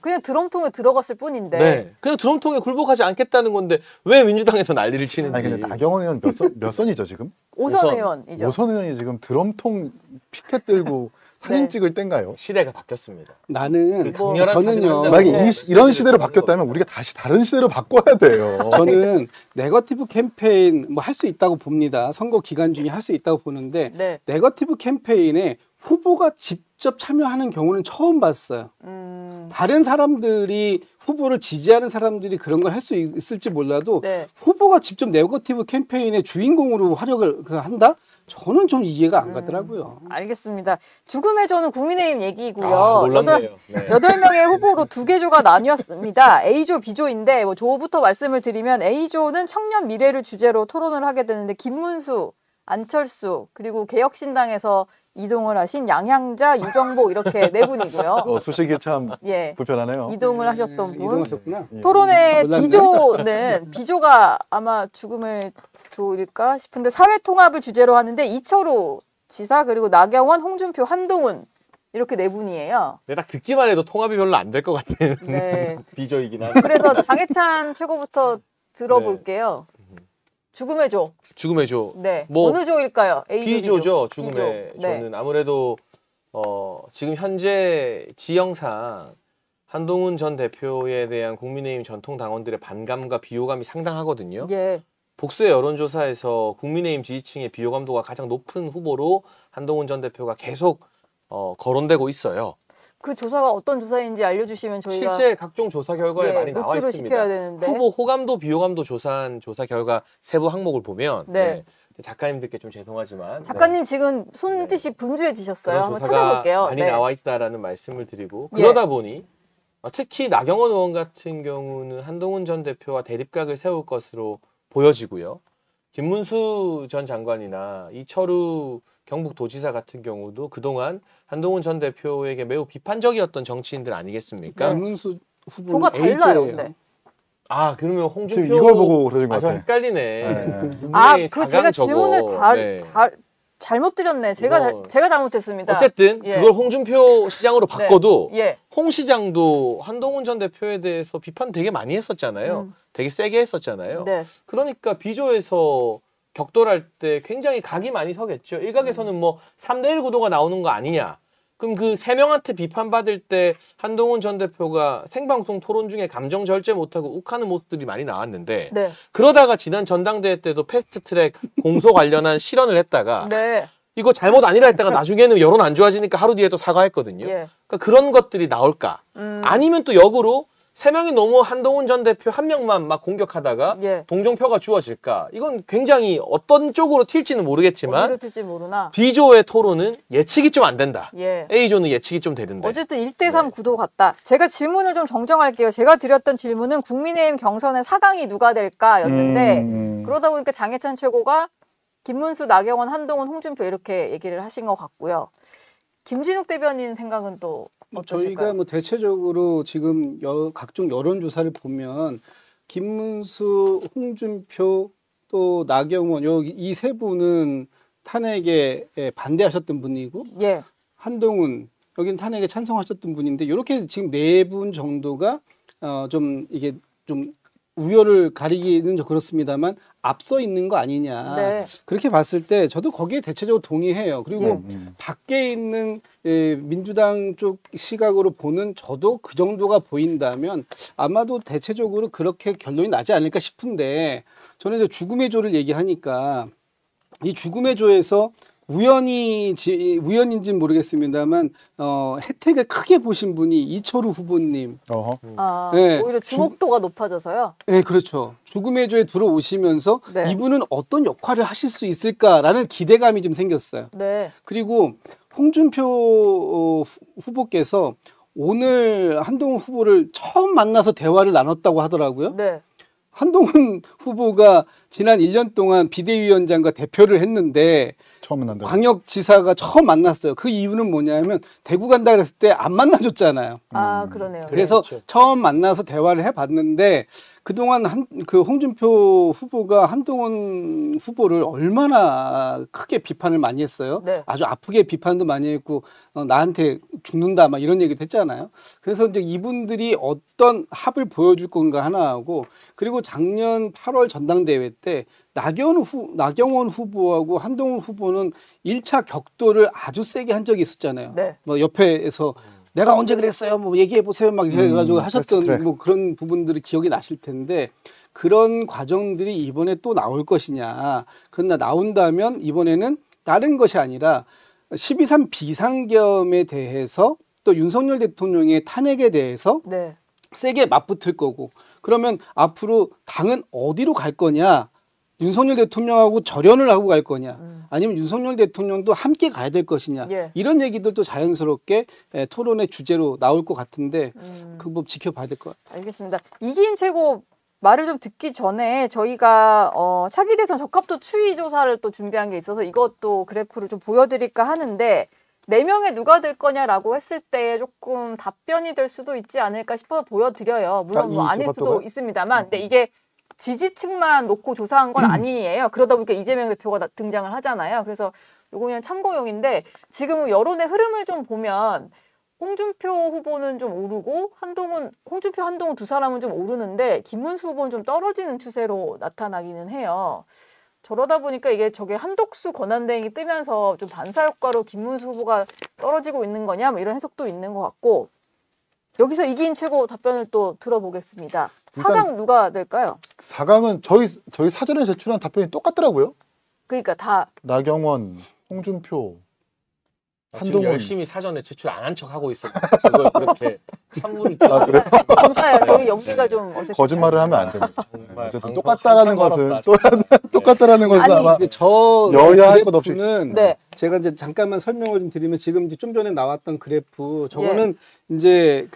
그냥 드럼통에 들어갔을 뿐인데. 네. 그냥 드럼통에 굴복하지 않겠다는 건데 왜 민주당에서 난리를 치는지. 아니 근데 나경원 의원 몇 선이죠 지금? 5선 우선 의원이죠. 오선 의원이 지금 드럼통 피켓 들고 사진 네. 찍을 땐가요? 시대가 바뀌었습니다. 나는 뭐, 강렬한 저는요. 사진 한 만약에 장으로 이런 시대로 메시지를 바뀌었다면 우리가 다시 다른 시대로 바꿔야 돼요. 저는 네거티브 캠페인 뭐 할 수 있다고 봅니다. 선거 기간 중에 할 수 있다고 보는데 네. 네거티브 캠페인에 후보가 직접 참여하는 경우는 처음 봤어요. 다른 사람들이 후보를 지지하는 사람들이 그런 걸 할 수 있을지 몰라도 네. 후보가 직접 네거티브 캠페인의 주인공으로 활약을 한다? 저는 좀 이해가 안 가더라고요. 알겠습니다. 죽음의 조는 국민의힘 얘기고요. 아, 놀랍네요. 네. 8명의 후보로 2개 조가 나뉘었습니다. A조, B조인데 뭐 조부터 말씀을 드리면 A조는 청년 미래를 주제로 토론을 하게 되는데 김문수, 안철수 그리고 개혁신당에서 이동을 하신 양향자, 유정복 이렇게 네 분이고요. 수식이 참 예. 불편하네요. 이동을 하셨던 분. 이동하셨구나. 토론회 몰랐네. B조가 아마 죽음의 조일까 싶은데 사회 통합을 주제로 하는데 이철우 지사 그리고 나경원, 홍준표, 한동훈 이렇게 네 분이에요. 근데 딱 듣기만 해도 통합이 별로 안 될 것 같은 네. 비조이긴 한데. 그래서 장해찬 최고부터 들어볼게요. 죽음의 조. 죽음의 조. 네. 뭐 어느 조일까요? A조, B조죠. B조. 죽음의 B조. 네. 조는 아무래도 지금 현재 지형상 한동훈 전 대표에 대한 국민의힘 전통 당원들의 반감과 비호감이 상당하거든요. 예. 복수의 여론조사에서 국민의힘 지지층의 비호감도가 가장 높은 후보로 한동훈 전 대표가 계속 거론되고 있어요. 그 조사가 어떤 조사인지 알려주시면 저희가 실제 각종 조사 결과에 예, 많이 나와 노출을 있습니다. 시켜야 되는데. 후보 호감도, 비호감도 조사한 조사 결과 세부 항목을 보면 네. 작가님들께 좀 죄송하지만 작가님 지금 손짓이 분주해지셨어요. 그런 한번 조사가 찾아볼게요. 많이 네. 나와 있다라는 말씀을 드리고 예. 그러다 보니 특히 나경원 의원 같은 경우는 한동훈 전 대표와 대립각을 세울 것으로 보여지고요. 김문수 전 장관이나 이철우 경북도지사 같은 경우도 그동안 한동훈 전 대표에게 매우 비판적이었던 정치인들 아니겠습니까? 네. 김문수 후보는 조가 달라요. A조예요. 근데. 아 그러면 홍준표 지금 이걸 보고 그러신 것 저 같아요. 헷갈리네. 아, 분명히 그 제가 4강 저거. 질문을 네. 잘못 드렸네. 제가 이거- 제가 잘못했습니다. 어쨌든 예. 그걸 홍준표 시장으로 바꿔도 예. 홍 시장도 한동훈 전 대표에 대해서 비판 되게 많이 했었잖아요. 되게 세게 했었잖아요. 네. 그러니까 비조에서 격돌할 때 굉장히 각이 많이 서겠죠. 일각에서는 뭐 3대1 구도가 나오는 거 아니냐. 그럼 그 세 명한테 비판받을 때 한동훈 전 대표가 생방송 토론 중에 감정 절제 못하고 욱하는 모습들이 많이 나왔는데 네. 그러다가 지난 전당대회 때도 패스트트랙 공소 관련한 실언을 했다가 네. 이거 잘못 아니라 했다가 나중에는 여론 안 좋아지니까 하루 뒤에 또 사과했거든요. 예. 그러니까 그런 것들이 나올까? 아니면 또 역으로 세 명이 너무 한동훈 전 대표 한 명만 막 공격하다가 예. 동정표가 주어질까? 이건 굉장히 어떤 쪽으로 튈지는 모르겠지만 어디로 튈지 모르나. B조의 토론은 예측이 좀 안 된다. 예. A조는 예측이 좀 되는데. 어쨌든 1대3 구도 같다. 제가 질문을 좀 정정할게요. 제가 드렸던 질문은 국민의힘 경선의 4강이 누가 될까였는데 그러다 보니까 장해찬 최고가 김문수, 나경원, 한동훈, 홍준표 이렇게 얘기를 하신 것 같고요. 김진욱 대변인 생각은 또 어떠실까요? 저희가 뭐 대체적으로 지금 각종 여론조사를 보면 김문수, 홍준표 또 나경원 이 세 분은 탄핵에 반대하셨던 분이고 예. 한동훈 여기는 탄핵에 찬성하셨던 분인데 이렇게 지금 네 분 정도가 좀 이게 좀 우열을 가리기는 좀 그렇습니다만 앞서 있는 거 아니냐. 네. 그렇게 봤을 때 저도 거기에 대체적으로 동의해요. 그리고 밖에 있는 민주당 쪽 시각으로 보는 저도 그 정도가 보인다면 아마도 대체적으로 그렇게 결론이 나지 않을까 싶은데 저는 이제 죽음의 조를 얘기하니까 이 죽음의 조에서 우연인지는 모르겠습니다만 혜택을 크게 보신 분이 이철우 후보님. 어허. 아, 네. 오히려 주목도가 높아져서요. 네, 그렇죠. 죽음의 조에 들어오시면서 네. 이분은 어떤 역할을 하실 수 있을까라는 기대감이 좀 생겼어요. 네. 그리고 홍준표 후보께서 오늘 한동훈 후보를 처음 만나서 대화를 나눴다고 하더라고요. 네. 한동훈 후보가 지난 1년 동안 비대위원장과 대표를 했는데 처음 만난다. 광역지사가 처음 만났어요. 그 이유는 뭐냐면 대구 간다 그랬을 때 안 만나줬잖아요. 아, 그러네요. 그래서 그렇죠. 처음 만나서 대화를 해봤는데 그동안 그 홍준표 후보가 한동훈 후보를 얼마나 크게 비판을 많이 했어요. 네. 아주 아프게 비판도 많이 했고 나한테 죽는다 막 이런 얘기도 했잖아요. 그래서 이제 이분들이 어떤 합을 보여줄 건가 하나 하고 그리고 작년 8월 전당대회 때 나경원 후보하고 한동훈 후보는 1차 격돌을 아주 세게 한 적이 있었잖아요. 네. 뭐 옆에서 내가 언제 그랬어요? 뭐 얘기해 보세요. 막 해가지고 하셨던 패스트트랙. 뭐 그런 부분들이 기억이 나실 텐데 그런 과정들이 이번에 또 나올 것이냐. 그러나 나온다면 이번에는 다른 것이 아니라 12.3 비상계엄에 대해서 또 윤석열 대통령의 탄핵에 대해서 네. 세게 맞붙을 거고 그러면 앞으로 당은 어디로 갈 거냐. 윤석열 대통령하고 절연을 하고 갈 거냐 아니면 윤석열 대통령도 함께 가야 될 것이냐 예. 이런 얘기들도 자연스럽게 토론의 주제로 나올 것 같은데 그 법 지켜봐야 될 것 같아요. 알겠습니다. 이기인 최고 말을 좀 듣기 전에 저희가 차기 대선 적합도 추이 조사를 또 준비한 게 있어서 이것도 그래프를 좀 보여드릴까 하는데 4명에 누가 될 거냐라고 했을 때 조금 답변이 될 수도 있지 않을까 싶어서 보여드려요. 물론 뭐 이 아닐 수도 적합도가요? 있습니다만 근데 이게 지지층만 놓고 조사한 건 아니에요. 그러다 보니까 이재명 대표가 등장을 하잖아요. 그래서 요거 그냥 참고용인데 지금 여론의 흐름을 좀 보면 홍준표 후보는 좀 오르고 홍준표, 한동훈 두 사람은 좀 오르는데 김문수 후보는 좀 떨어지는 추세로 나타나기는 해요. 저러다 보니까 이게 저게 한독수 권한대행이 뜨면서 좀 반사 효과로 김문수 후보가 떨어지고 있는 거냐 뭐 이런 해석도 있는 것 같고 여기서 이기인 최고 답변을 또 들어보겠습니다. 일단 4강 누가 될까요? 4강은 저희 사전에 제출한 답변이 똑같더라고요. 그러니까 다 나경원, 홍준표, 지금 한동훈. 열심히 사전에 제출 안 한 척 하고 있어. 그걸 그렇게 찬물을 그래? 감사해요. 저희 연기가 좀 어색해요. 거짓말을 하면 안 됩니다. 정말 어쨌든 방송 똑같다라는 한참 것은 어렵다. 똑같다는 것은 아니, 아마 근데 저 여야 할 것 없이. 그래프는 네. 제가 이제 잠깐만 설명을 좀 드리면 지금 이제 좀 전에 나왔던 그래프 저거는 이제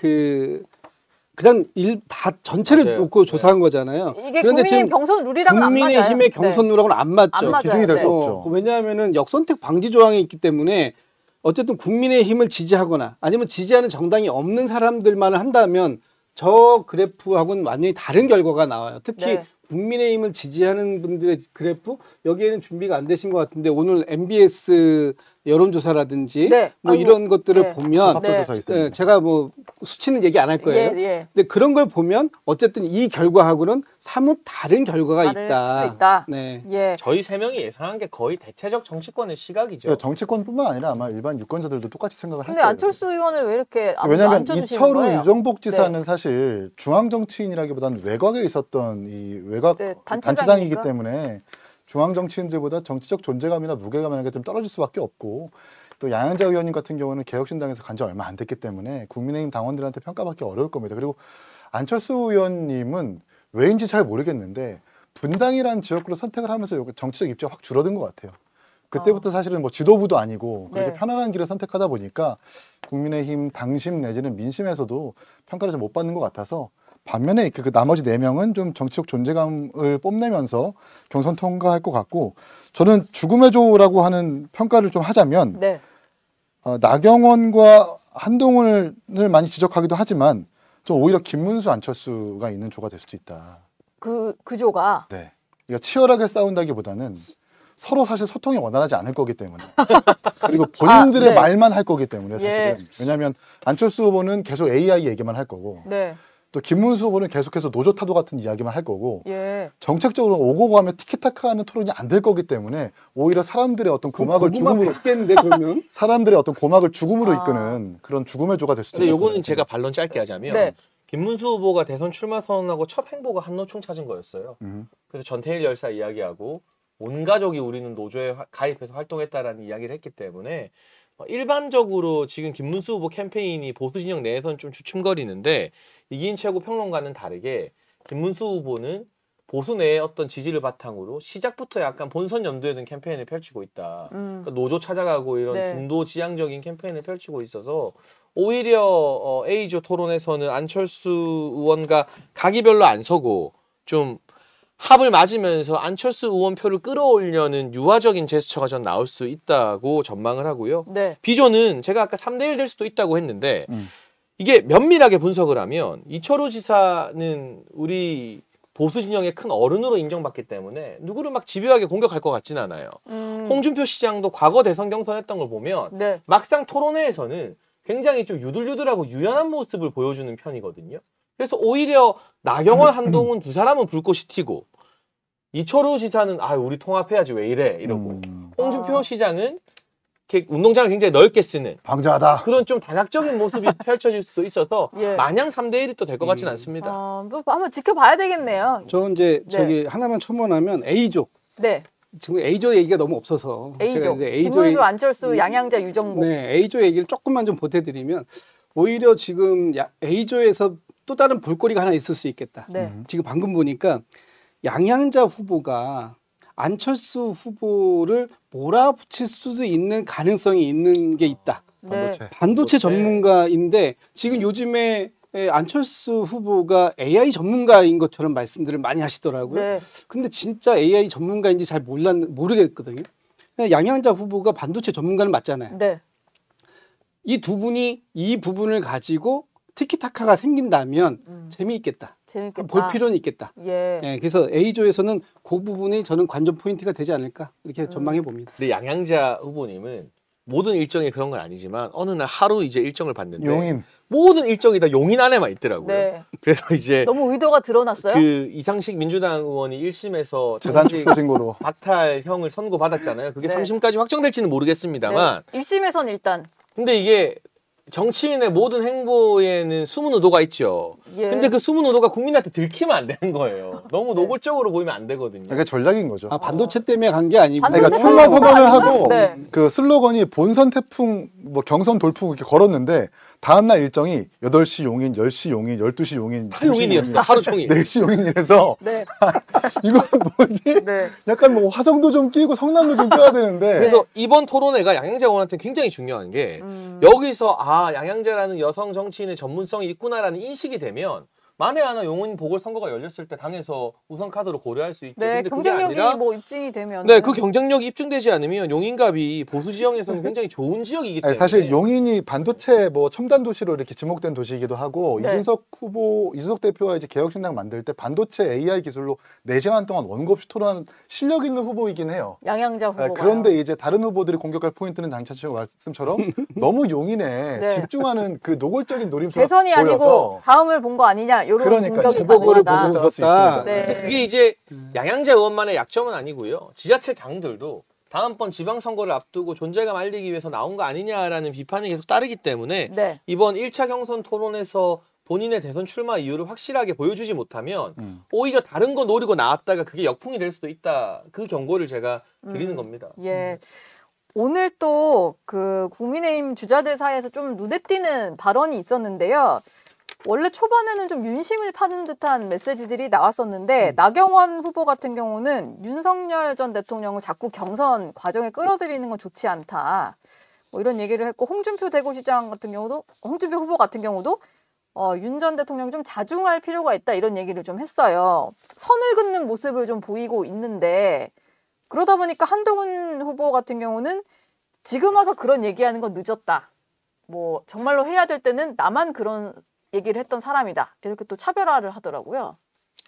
그냥 다 전체를 맞아요. 놓고 네. 조사한 거잖아요. 이게 그런데 국민의힘 지금 경선 룰이랑은 안 맞아요. 국민의힘의 경선 룰하고는 안 맞죠. 안 맞아요. 기준이 될 수 네. 없죠. 왜냐하면은 역선택 방지 조항이 있기 때문에 어쨌든 국민의힘을 지지하거나 아니면 지지하는 정당이 없는 사람들만 한다면 저 그래프하고는 완전히 다른 결과가 나와요. 특히 네. 국민의힘을 지지하는 분들의 그래프 여기에는 준비가 안 되신 것 같은데 오늘 MBS 여론조사라든지 네. 뭐 아이고, 이런 것들을 네. 보면 네. 합조조사 있습니다. 제가 뭐 수치는 얘기 안 할 거예요. 예. 근데 그런 걸 보면 어쨌든 이 결과하고는 사뭇 다른 결과가 다를 있다. 수 있다. 네. 예. 저희 세 명이 예상한 게 거의 대체적 정치권의 시각이죠. 정치권뿐만 아니라 아마 일반 유권자들도 똑같이 생각을 할 근데 거예요. 안철수 의원을 왜 이렇게 안 왜냐하면 쳐주시는 이철우 거예요? 유정복 지사는 사실 중앙 정치인이라기보다는 외곽에 있었던 이 외곽 네, 단체장이기 단체장이니까. 때문에 중앙 정치인들보다 정치적 존재감이나 무게감이나 좀 떨어질 수밖에 없고 또 양양자 의원님 같은 경우는 개혁신당에서 간 지 얼마 안 됐기 때문에 국민의힘 당원들한테 평가받기 어려울 겁니다. 그리고 안철수 의원님은 왜인지 잘 모르겠는데 분당이라는 지역구를 선택을 하면서 정치적 입지가 확 줄어든 것 같아요. 그때부터 사실은 뭐 지도부도 아니고 그렇게 네. 편안한 길을 선택하다 보니까 국민의힘 당심 내지는 민심에서도 평가를 좀 못 받는 것 같아서 반면에 그 나머지 4명은 좀 정치적 존재감을 뽐내면서 경선 통과할 것 같고 저는 죽음의 조라고 하는 평가를 좀 하자면 네. 나경원과 한동훈을 많이 지적하기도 하지만 좀 오히려 김문수 안철수가 있는 조가 될 수도 있다. 그 조가 네. 그러니까 치열하게 싸운다기보다는 서로 사실 소통이 원활하지 않을 거기 때문에 그리고 본인들의 네. 말만 할 거기 때문에 사실은 예. 왜냐하면 안철수 후보는 계속 AI 얘기만 할 거고 네. 또 김문수 후보는 계속해서 노조타도 같은 이야기만 할 거고 예. 정책적으로 오고 가면 티키타카하는 토론이 안 될 거기 때문에 오히려 사람들의 어떤 고막을 죽음으로 겠는데 그러면 사람들의 어떤 고막을 죽음으로 아. 이끄는 그런 죽음의 조가 될 수도 근데 있어요. 요거는 제가 반론 짧게 하자면 네. 김문수 후보가 대선 출마 선언하고 첫 행보가 한노총 찾은 거였어요. 그래서 전태일 열사 이야기하고 온 가족이 우리는 노조에 가입해서 활동했다라는 이야기를 했기 때문에 일반적으로 지금 김문수 후보 캠페인이 보수 진영 내에서는 좀 주춤거리는데 이긴 최고 평론가는 다르게 김문수 후보는 보수 내의 어떤 지지를 바탕으로 시작부터 약간 본선 염두에 둔 캠페인을 펼치고 있다. 그러니까 노조 찾아가고 이런 네. 중도 지향적인 캠페인을 펼치고 있어서 오히려 A조 토론에서는 안철수 의원과 각이 별로 안 서고 좀 합을 맞으면서 안철수 의원 표를 끌어올려는 유화적인 제스처가 전 나올 수 있다고 전망을 하고요. 네. 비조는 제가 아까 3대1 될 수도 있다고 했는데 이게 면밀하게 분석을 하면 이철우 지사는 우리 보수 진영의 큰 어른으로 인정받기 때문에 누구를 막 집요하게 공격할 것 같진 않아요. 홍준표 시장도 과거 대선 경선했던 걸 보면 네. 막상 토론회에서는 굉장히 좀 유들유들하고 유연한 모습을 보여주는 편이거든요. 그래서 오히려 나경원, 한동훈 두 사람은 불꽃이 튀고 이철우 지사는 아 우리 통합해야지 왜 이래 이러고 홍준표 시장은 이렇게 운동장을 굉장히 넓게 쓰는 방자하다. 그런 좀 다각적인 모습이 펼쳐질 수도 있어서 예. 마냥 3대1이 또 될 것 같지는 않습니다. 뭐 한번 지켜봐야 되겠네요. 저 이제 네. 저기 하나만 첨언하면 A조 네. 지금 A조 얘기가 너무 없어서 A조. 제가 이제 A조 김문수, 안철수, 양양자, 유정복. 네, A조 얘기를 조금만 좀 보태드리면 오히려 지금 A조에서 또 다른 볼거리가 하나 있을 수 있겠다. 네. 지금 방금 보니까 양양자 후보가 안철수 후보를 몰아붙일 수도 있는 가능성이 있는 게 있다. 네. 반도체 전문가인데 지금 요즘에 안철수 후보가 AI 전문가인 것처럼 말씀들을 많이 하시더라고요. 네. 근데 진짜 AI 전문가인지 잘 모르겠거든요. 양양자 후보가 반도체 전문가는 맞잖아요. 네. 이 두 분이 이 부분을 가지고 티키타카가 생긴다면 재미있겠다. 재밌겠다. 볼 필요는 있겠다. 예. 예, 그래서 A조에서는 그 부분이 저는 관전 포인트가 되지 않을까 이렇게 전망해 봅니다. 근데 양양자 후보님은 모든 일정이 그런 건 아니지만 어느 날 하루 이제 일정을 봤는데 용인. 모든 일정이 다 용인 안에만 있더라고요. 네. 그래서 이제 너무 의도가 드러났어요. 그 이상식 민주당 의원이 1심에서 재단 축소 신고로. 박탈형을 선고받았잖아요. 그게 네. 3심까지 확정될지는 모르겠습니다만 네. 1심에선 일단 근데 이게 정치인의 모든 행보에는 숨은 의도가 있죠. 예. 근데 그 숨은 의도가 국민한테 들키면 안 되는 거예요. 너무 네. 노골적으로 보이면 안 되거든요. 그게 전략인 거죠. 아, 반도체 때문에 간 게 아니고. 반도체 그러니까 때문에 출마 간 선언을 거 아닌가? 하고 네. 그 슬로건이 본선 태풍, 뭐 경선 돌풍 이렇게 걸었는데 다음날 일정이 8시 용인, 10시 용인, 12시 용인, 다 용인이었어요. 하루 종일. 4시 용인이라서 네. 이건 뭐지? 네. 약간 뭐 화성도 좀 끼고 성남도 좀 껴야 되는데 그래서 이번 토론회가 양양자 의원한테는 굉장히 중요한 게 여기서 양양자라는 여성 정치인의 전문성이 있구나라는 인식이 되면 만에 하나 용인 보궐선거가 열렸을 때 당에서 우선 카드로 고려할 수 있죠. 네, 근데 그게 경쟁력이 아니라 뭐 입증이 되면 네, 그 경쟁력이 입증되지 않으면 용인갑이 보수 지형에서는 굉장히 좋은 지역이기 때문에 아니, 사실 용인이 반도체 뭐 첨단 도시로 이렇게 지목된 도시이기도 하고 네. 이준석 대표가 이제 개혁신당 만들 때 반도체 AI 기술로 4시간 동안 원고 없이 토론한 실력 있는 후보이긴 해요. 양양자 후보가 그런데 이제 다른 후보들이 공격할 포인트는 장차철 말씀처럼 너무 용인에 네. 집중하는 그 노골적인 노림수가 대선이 아니고 보여서 다음을 본 거 아니냐 이런 그러니까 공격이 제보고를 가능하다. 보고 나올 수 있습니다. 네. 그게 이제 양양자 의원만의 약점은 아니고요. 지자체장들도 다음번 지방선거를 앞두고 존재감 알리기 위해서 나온 거 아니냐라는 비판이 계속 따르기 때문에 네. 이번 1차 경선 토론에서 본인의 대선 출마 이유를 확실하게 보여주지 못하면 오히려 다른 거 노리고 나왔다가 그게 역풍이 될 수도 있다. 그 경고를 제가 드리는 겁니다. 예. 오늘 또 그 국민의힘 주자들 사이에서 좀 눈에 띄는 발언이 있었는데요. 원래 초반에는 좀 윤심을 파는 듯한 메시지들이 나왔었는데 나경원 후보 같은 경우는 윤석열 전 대통령을 자꾸 경선 과정에 끌어들이는 건 좋지 않다. 뭐 이런 얘기를 했고 홍준표 대구시장 같은 경우도 홍준표 후보 같은 경우도 윤 전 대통령 좀 자중할 필요가 있다 이런 얘기를 좀 했어요. 선을 긋는 모습을 좀 보이고 있는데 그러다 보니까 한동훈 후보 같은 경우는 지금 와서 그런 얘기하는 건 늦었다. 뭐 정말로 해야 될 때는 나만 그런 얘기를 했던 사람이다. 이렇게 또 차별화를 하더라고요.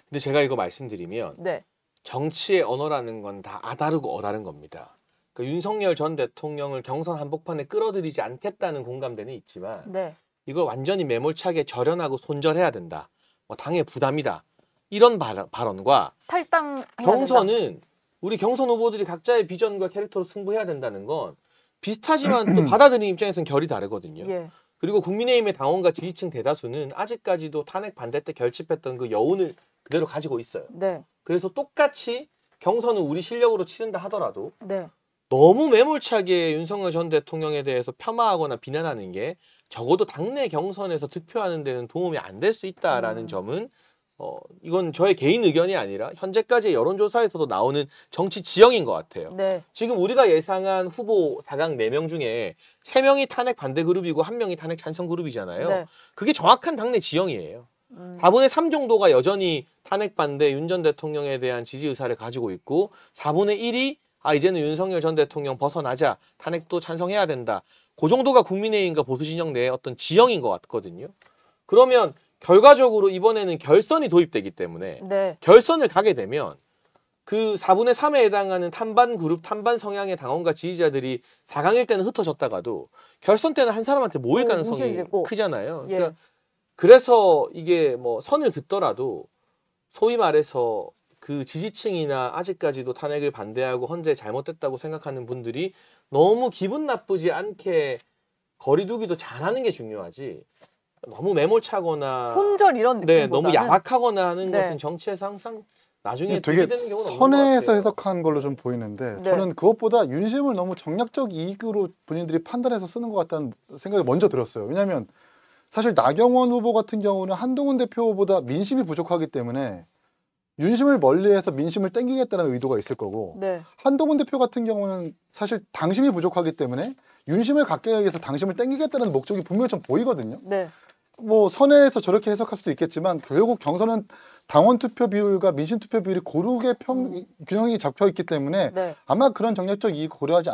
근데 제가 이거 말씀드리면 네. 정치의 언어라는 건 다 아다르고 어다른 겁니다. 그러니까 윤석열 전 대통령을 경선 한복판에 끌어들이지 않겠다는 공감대는 있지만 네. 이걸 완전히 매몰차게 절연하고 손절해야 된다. 뭐 당의 부담이다. 이런 발언과 탈당 경선은 우리 경선 후보들이 각자의 비전과 캐릭터로 승부해야 된다는 건 비슷하지만 또 받아들이는 입장에서는 결이 다르거든요. 예. 그리고 국민의힘의 당원과 지지층 대다수는 아직까지도 탄핵 반대 때 결집했던 그 여운을 그대로 가지고 있어요. 네. 그래서 똑같이 경선은 우리 실력으로 치른다 하더라도 네. 너무 매몰차게 윤석열 전 대통령에 대해서 폄하하거나 비난하는 게 적어도 당내 경선에서 득표하는 데는 도움이 안 될 수 있다라는 점은 이건 저의 개인 의견이 아니라 현재까지의 여론조사에서도 나오는 정치 지형인 것 같아요. 네. 지금 우리가 예상한 후보 4강 4명 중에 3명이 탄핵 반대 그룹이고 1명이 탄핵 찬성 그룹이잖아요. 네. 그게 정확한 당내 지형이에요. 4분의 3 정도가 여전히 탄핵 반대 윤 전 대통령에 대한 지지 의사를 가지고 있고 4분의 1이 이제는 윤석열 전 대통령 벗어나자 탄핵도 찬성해야 된다. 그 정도가 국민의힘과 보수 진영 내의 어떤 지형인 것 같거든요. 그러면 결과적으로 이번에는 결선이 도입되기 때문에 네. 결선을 가게 되면 그 4분의 3에 해당하는 탄반 그룹, 탄반 성향의 당원과 지지자들이 4강일 때는 흩어졌다가도 결선 때는 한 사람한테 모일 가능성이 뭉쳐지고. 크잖아요. 예. 그러니까 그래서 이게 뭐 선을 긋더라도 소위 말해서 그 지지층이나 아직까지도 탄핵을 반대하고 헌재 잘못됐다고 생각하는 분들이 너무 기분 나쁘지 않게 거리두기도 잘하는 게 중요하지. 너무 매몰차거나 손절 이런 느낌보다는 네, 너무 야박하거나 하는 네. 것은 정치에서 항상 나중에 되게 되는 경우는 없는 것 선에서 같아요. 해석한 걸로 좀 보이는데 네. 저는 그것보다 윤심을 너무 정략적 이익으로 본인들이 판단해서 쓰는 것 같다는 생각이 먼저 들었어요. 왜냐하면 사실 나경원 후보 같은 경우는 한동훈 대표보다 민심이 부족하기 때문에 윤심을 멀리해서 민심을 땡기겠다는 의도가 있을 거고 네. 한동훈 대표 같은 경우는 사실 당심이 부족하기 때문에 윤심을 갖기 위해서 당심을 땡기겠다는 목적이 분명히 좀 보이거든요. 네. 뭐 선에서 저렇게 해석할 수도 있겠지만 결국 경선은 당원 투표 비율과 민심 투표 비율이 고르게 균형이 잡혀 있기 때문에 네. 아마 그런 정략적 이익 고려하지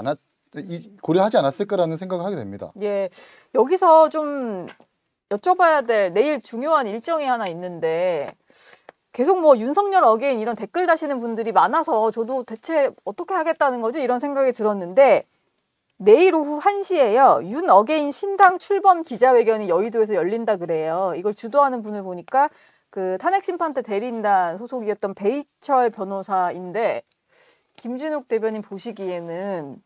않았을까라는 생각을 하게 됩니다. 예. 여기서 좀 여쭤봐야 될 내일 중요한 일정이 하나 있는데 계속 뭐 윤석열 어게인 이런 댓글 다시는 분들이 많아서 저도 대체 어떻게 하겠다는 거지 이런 생각이 들었는데 내일 오후 1시에요. 윤 어게인 신당 출범 기자회견이 여의도에서 열린다 그래요. 이걸 주도하는 분을 보니까 그 탄핵심판대 대리인단 소속이었던 배희철 변호사인데 김진욱 대변인 보시기에는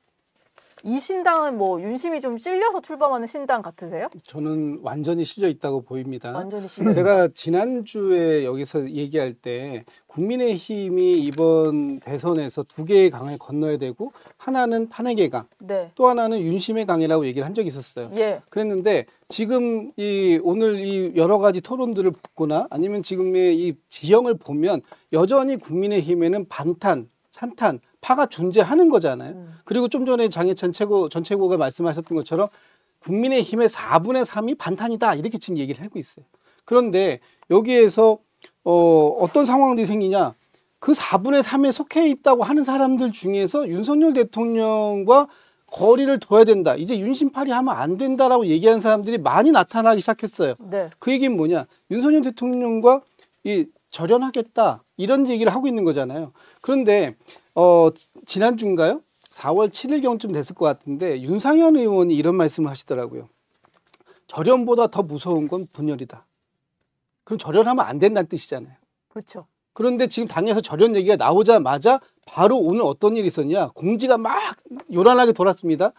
이 신당은 뭐 윤심이 좀 찔려서 출범하는 신당 같으세요? 저는 완전히 실려 있다고 보입니다. 완전히 실려. 제가 지난주에 여기서 얘기할 때 국민의힘이 이번 대선에서 두 개의 강을 건너야 되고 하나는 탄핵의 강, 네. 또 하나는 윤심의 강이라고 얘기를 한 적이 있었어요. 예. 그랬는데 지금 오늘 이 여러 가지 토론들을 보거나 아니면 지금의 이 지형을 보면 여전히 국민의힘에는 반탄, 찬탄, 파가 존재하는 거잖아요. 그리고 좀 전에 장해찬 전 최고가 말씀하셨던 것처럼 국민의힘의 4분의 3이 반탄이다 이렇게 지금 얘기를 하고 있어요. 그런데 여기에서 어떤 상황들이 생기냐? 그 4분의 3에 속해 있다고 하는 사람들 중에서 윤석열 대통령과 거리를 둬야 된다. 이제 윤심팔이 하면 안 된다라고 얘기하는 사람들이 많이 나타나기 시작했어요. 네. 그 얘기는 뭐냐? 윤석열 대통령과 절연하겠다 이런 얘기를 하고 있는 거잖아요. 그런데 지난주인가요? 4월 7일경쯤 됐을 것 같은데 윤상현 의원이 이런 말씀을 하시더라고요. 절연보다 더 무서운 건 분열이다. 그럼 절연하면 안 된다는 뜻이잖아요. 그렇죠. 그런데 지금 당에서 절연 얘기가 나오자마자 바로 오늘 어떤 일이 있었냐. 공지가 막 요란하게 돌았습니다.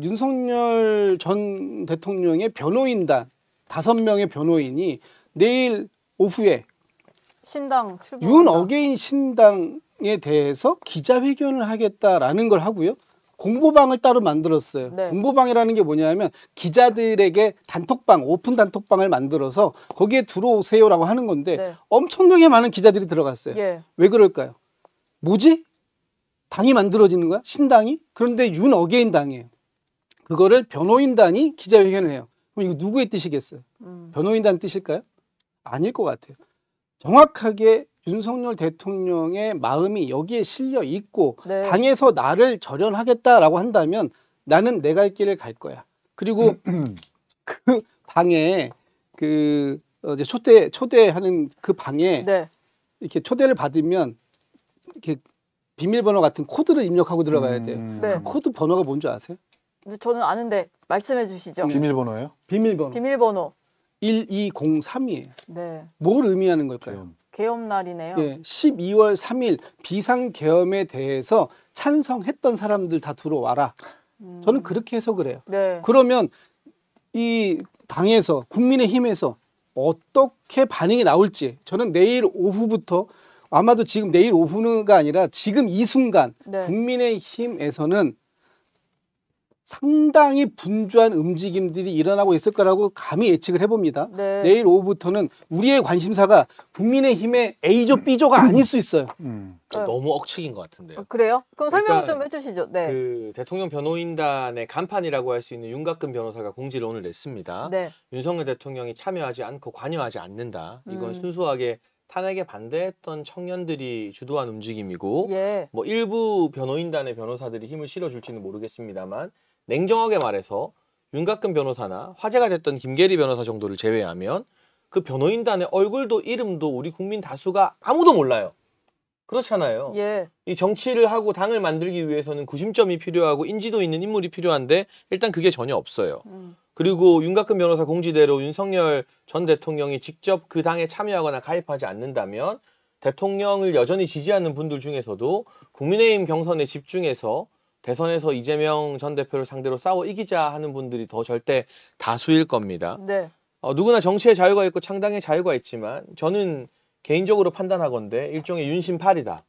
윤석열 전 대통령의 변호인단 5명의 변호인이 내일 오후에 신당 출범. 윤 어게인 신당에 대해서 기자회견을 하겠다라는 걸 하고요. 공보방을 따로 만들었어요. 네. 공보방이라는 게 뭐냐면 기자들에게 단톡방, 오픈 단톡방을 만들어서 거기에 들어오세요라고 하는 건데 네. 엄청나게 많은 기자들이 들어갔어요. 예. 왜 그럴까요? 뭐지? 당이 만들어지는 거야? 신당이? 그런데 윤 어게인 당이에요. 그거를 변호인단이 기자회견을 해요. 그럼 이거 누구의 뜻이겠어요? 변호인단 뜻일까요? 아닐 것 같아요. 정확하게 윤석열 대통령의 마음이 여기에 실려 있고 네. 당에서 나를 절연하겠다라고 한다면 나는 내 갈 길을 갈 거야. 그리고 그 방에 이제 초대하는 그 방에 네. 이렇게 초대를 받으면 이렇게 비밀번호 같은 코드를 입력하고 들어가야 돼요. 네. 그 코드 번호가 뭔지 아세요? 근데 저는 아는데 말씀해 주시죠. 비밀번호예요? 비밀번호. 비밀번호. 1203이에요. 네. 뭘 의미하는 걸까요? 계엄 날이네요. 예, 12월 3일 비상계엄에 대해서 찬성했던 사람들 다 들어와라. 저는 그렇게 해석을 해요. 네. 그러면 이 당에서 국민의힘에서 어떻게 반응이 나올지 저는 내일 오후부터 아마도 지금 내일 오후가 아니라 지금 이 순간 네. 국민의힘에서는 상당히 분주한 움직임들이 일어나고 있을 거라고 감히 예측을 해봅니다. 네. 내일 오후부터는 우리의 관심사가 국민의힘의 A조, B조가 아닐 수 있어요. 너무 억측인 것 같은데요. 그래요? 그럼 설명을 일단 좀 해주시죠. 네. 그 대통령 변호인단의 간판이라고 할 수 있는 윤곽근 변호사가 공지를 오늘 냈습니다. 네. 윤석열 대통령이 참여하지 않고 관여하지 않는다. 이건 순수하게 탄핵에 반대했던 청년들이 주도한 움직임이고 예. 뭐 일부 변호인단의 변호사들이 힘을 실어줄지는 모르겠습니다만 냉정하게 말해서 윤곽근 변호사나 화제가 됐던 김계리 변호사 정도를 제외하면 그 변호인단의 얼굴도 이름도 우리 국민 다수가 아무도 몰라요. 그렇잖아요. 예. 이 정치를 하고 당을 만들기 위해서는 구심점이 필요하고 인지도 있는 인물이 필요한데 일단 그게 전혀 없어요. 그리고 윤곽근 변호사 공지대로 윤석열 전 대통령이 직접 그 당에 참여하거나 가입하지 않는다면 대통령을 여전히 지지하는 분들 중에서도 국민의힘 경선에 집중해서 대선에서 이재명 전 대표를 상대로 싸워 이기자 하는 분들이 더 절대 다수일 겁니다. 네. 누구나 정치의 자유가 있고 창당의 자유가 있지만 저는 개인적으로 판단하건대 일종의 윤심팔이다.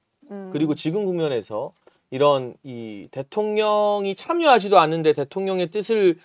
그리고 지금 국면에서 이런 이 대통령이 참여하지도 않는데 대통령의 뜻을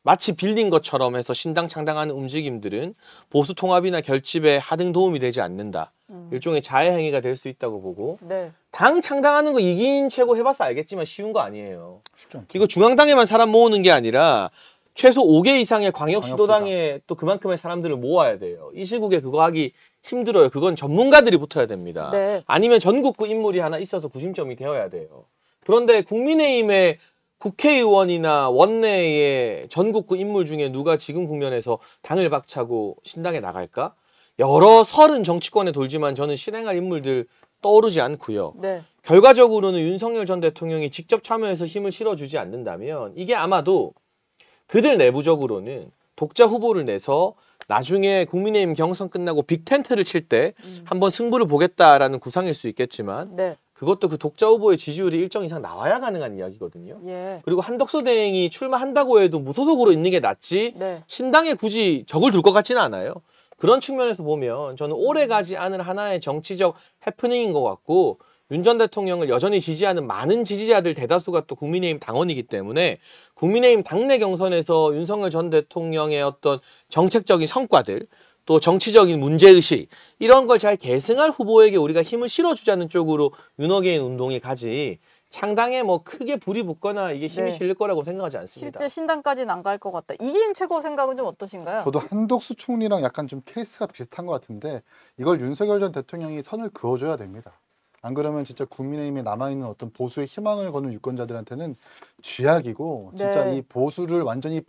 마치 빌린 것처럼 해서 신당 창당하는 움직임들은 보수 통합이나 결집에 하등 도움이 되지 않는다. 일종의 자해 행위가 될 수 있다고 보고 네. 당 창당하는 거 이긴 최고 해봐서 알겠지만 쉬운 거 아니에요. 쉽지 않죠. 이거 중앙당에만 사람 모으는 게 아니라 최소 5개 이상의 광역시도당에 또 그만큼의 사람들을 모아야 돼요. 이 시국에 그거 하기 힘들어요. 그건 전문가들이 붙어야 됩니다. 네. 아니면 전국구 인물이 하나 있어서 구심점이 되어야 돼요. 그런데 국민의힘의 국회의원이나 원내의 전국구 인물 중에 누가 지금 국면에서 당을 박차고 신당에 나갈까? 여러 설은 정치권에 돌지만 저는 실행할 인물들 떠오르지 않고요. 네. 결과적으로는 윤석열 전 대통령이 직접 참여해서 힘을 실어주지 않는다면 이게 아마도 그들 내부적으로는 독자 후보를 내서 나중에 국민의힘 경선 끝나고 빅텐트를 칠 때 한번 승부를 보겠다라는 구상일 수 있겠지만 네. 그것도 그 독자 후보의 지지율이 일정 이상 나와야 가능한 이야기거든요. 예. 그리고 한덕수 대행이 출마한다고 해도 무소속으로 있는 게 낫지 네. 신당에 굳이 적을 둘 것 같지는 않아요. 그런 측면에서 보면 저는 오래 가지 않을 하나의 정치적 해프닝인 것 같고 윤 전 대통령을 여전히 지지하는 많은 지지자들 대다수가 또 국민의힘 당원이기 때문에 국민의힘 당내 경선에서 윤석열 전 대통령의 어떤 정책적인 성과들 또 정치적인 문제의식 이런 걸 잘 계승할 후보에게 우리가 힘을 실어주자는 쪽으로 윤어게인 운동이 가지 창당에 뭐 크게 불이 붙거나 이게 힘이 네. 실릴 거라고 생각하지 않습니다. 실제 신당까지는 안 갈 것 같다. 이기인 최고 생각은 좀 어떠신가요? 저도 한덕수 총리랑 약간 좀 케이스가 비슷한 것 같은데 이걸 윤석열 전 대통령이 선을 그어줘야 됩니다. 안 그러면 진짜 국민의힘에 남아있는 어떤 보수의 희망을 거는 유권자들한테는 쥐약이고 진짜 네. 이 보수를 완전히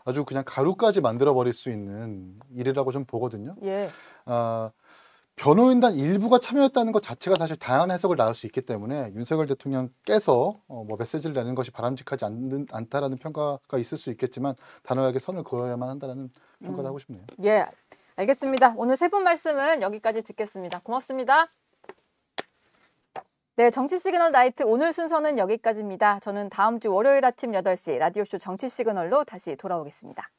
아주 그냥 가루까지 만들어버릴 수 있는 일이라고 좀 보거든요. 예. 변호인단 일부가 참여했다는 것 자체가 사실 다양한 해석을 낳을 수 있기 때문에 윤석열 대통령께서 뭐 메시지를 내는 것이 바람직하지 않다라는 평가가 있을 수 있겠지만 단호하게 선을 그어야만 한다는 평가를 하고 싶네요. 예. 알겠습니다. 오늘 세 분 말씀은 여기까지 듣겠습니다. 고맙습니다. 네, 정치 시그널 나이트 오늘 순서는 여기까지입니다. 저는 다음 주 월요일 아침 8시 라디오쇼 정치 시그널로 다시 돌아오겠습니다.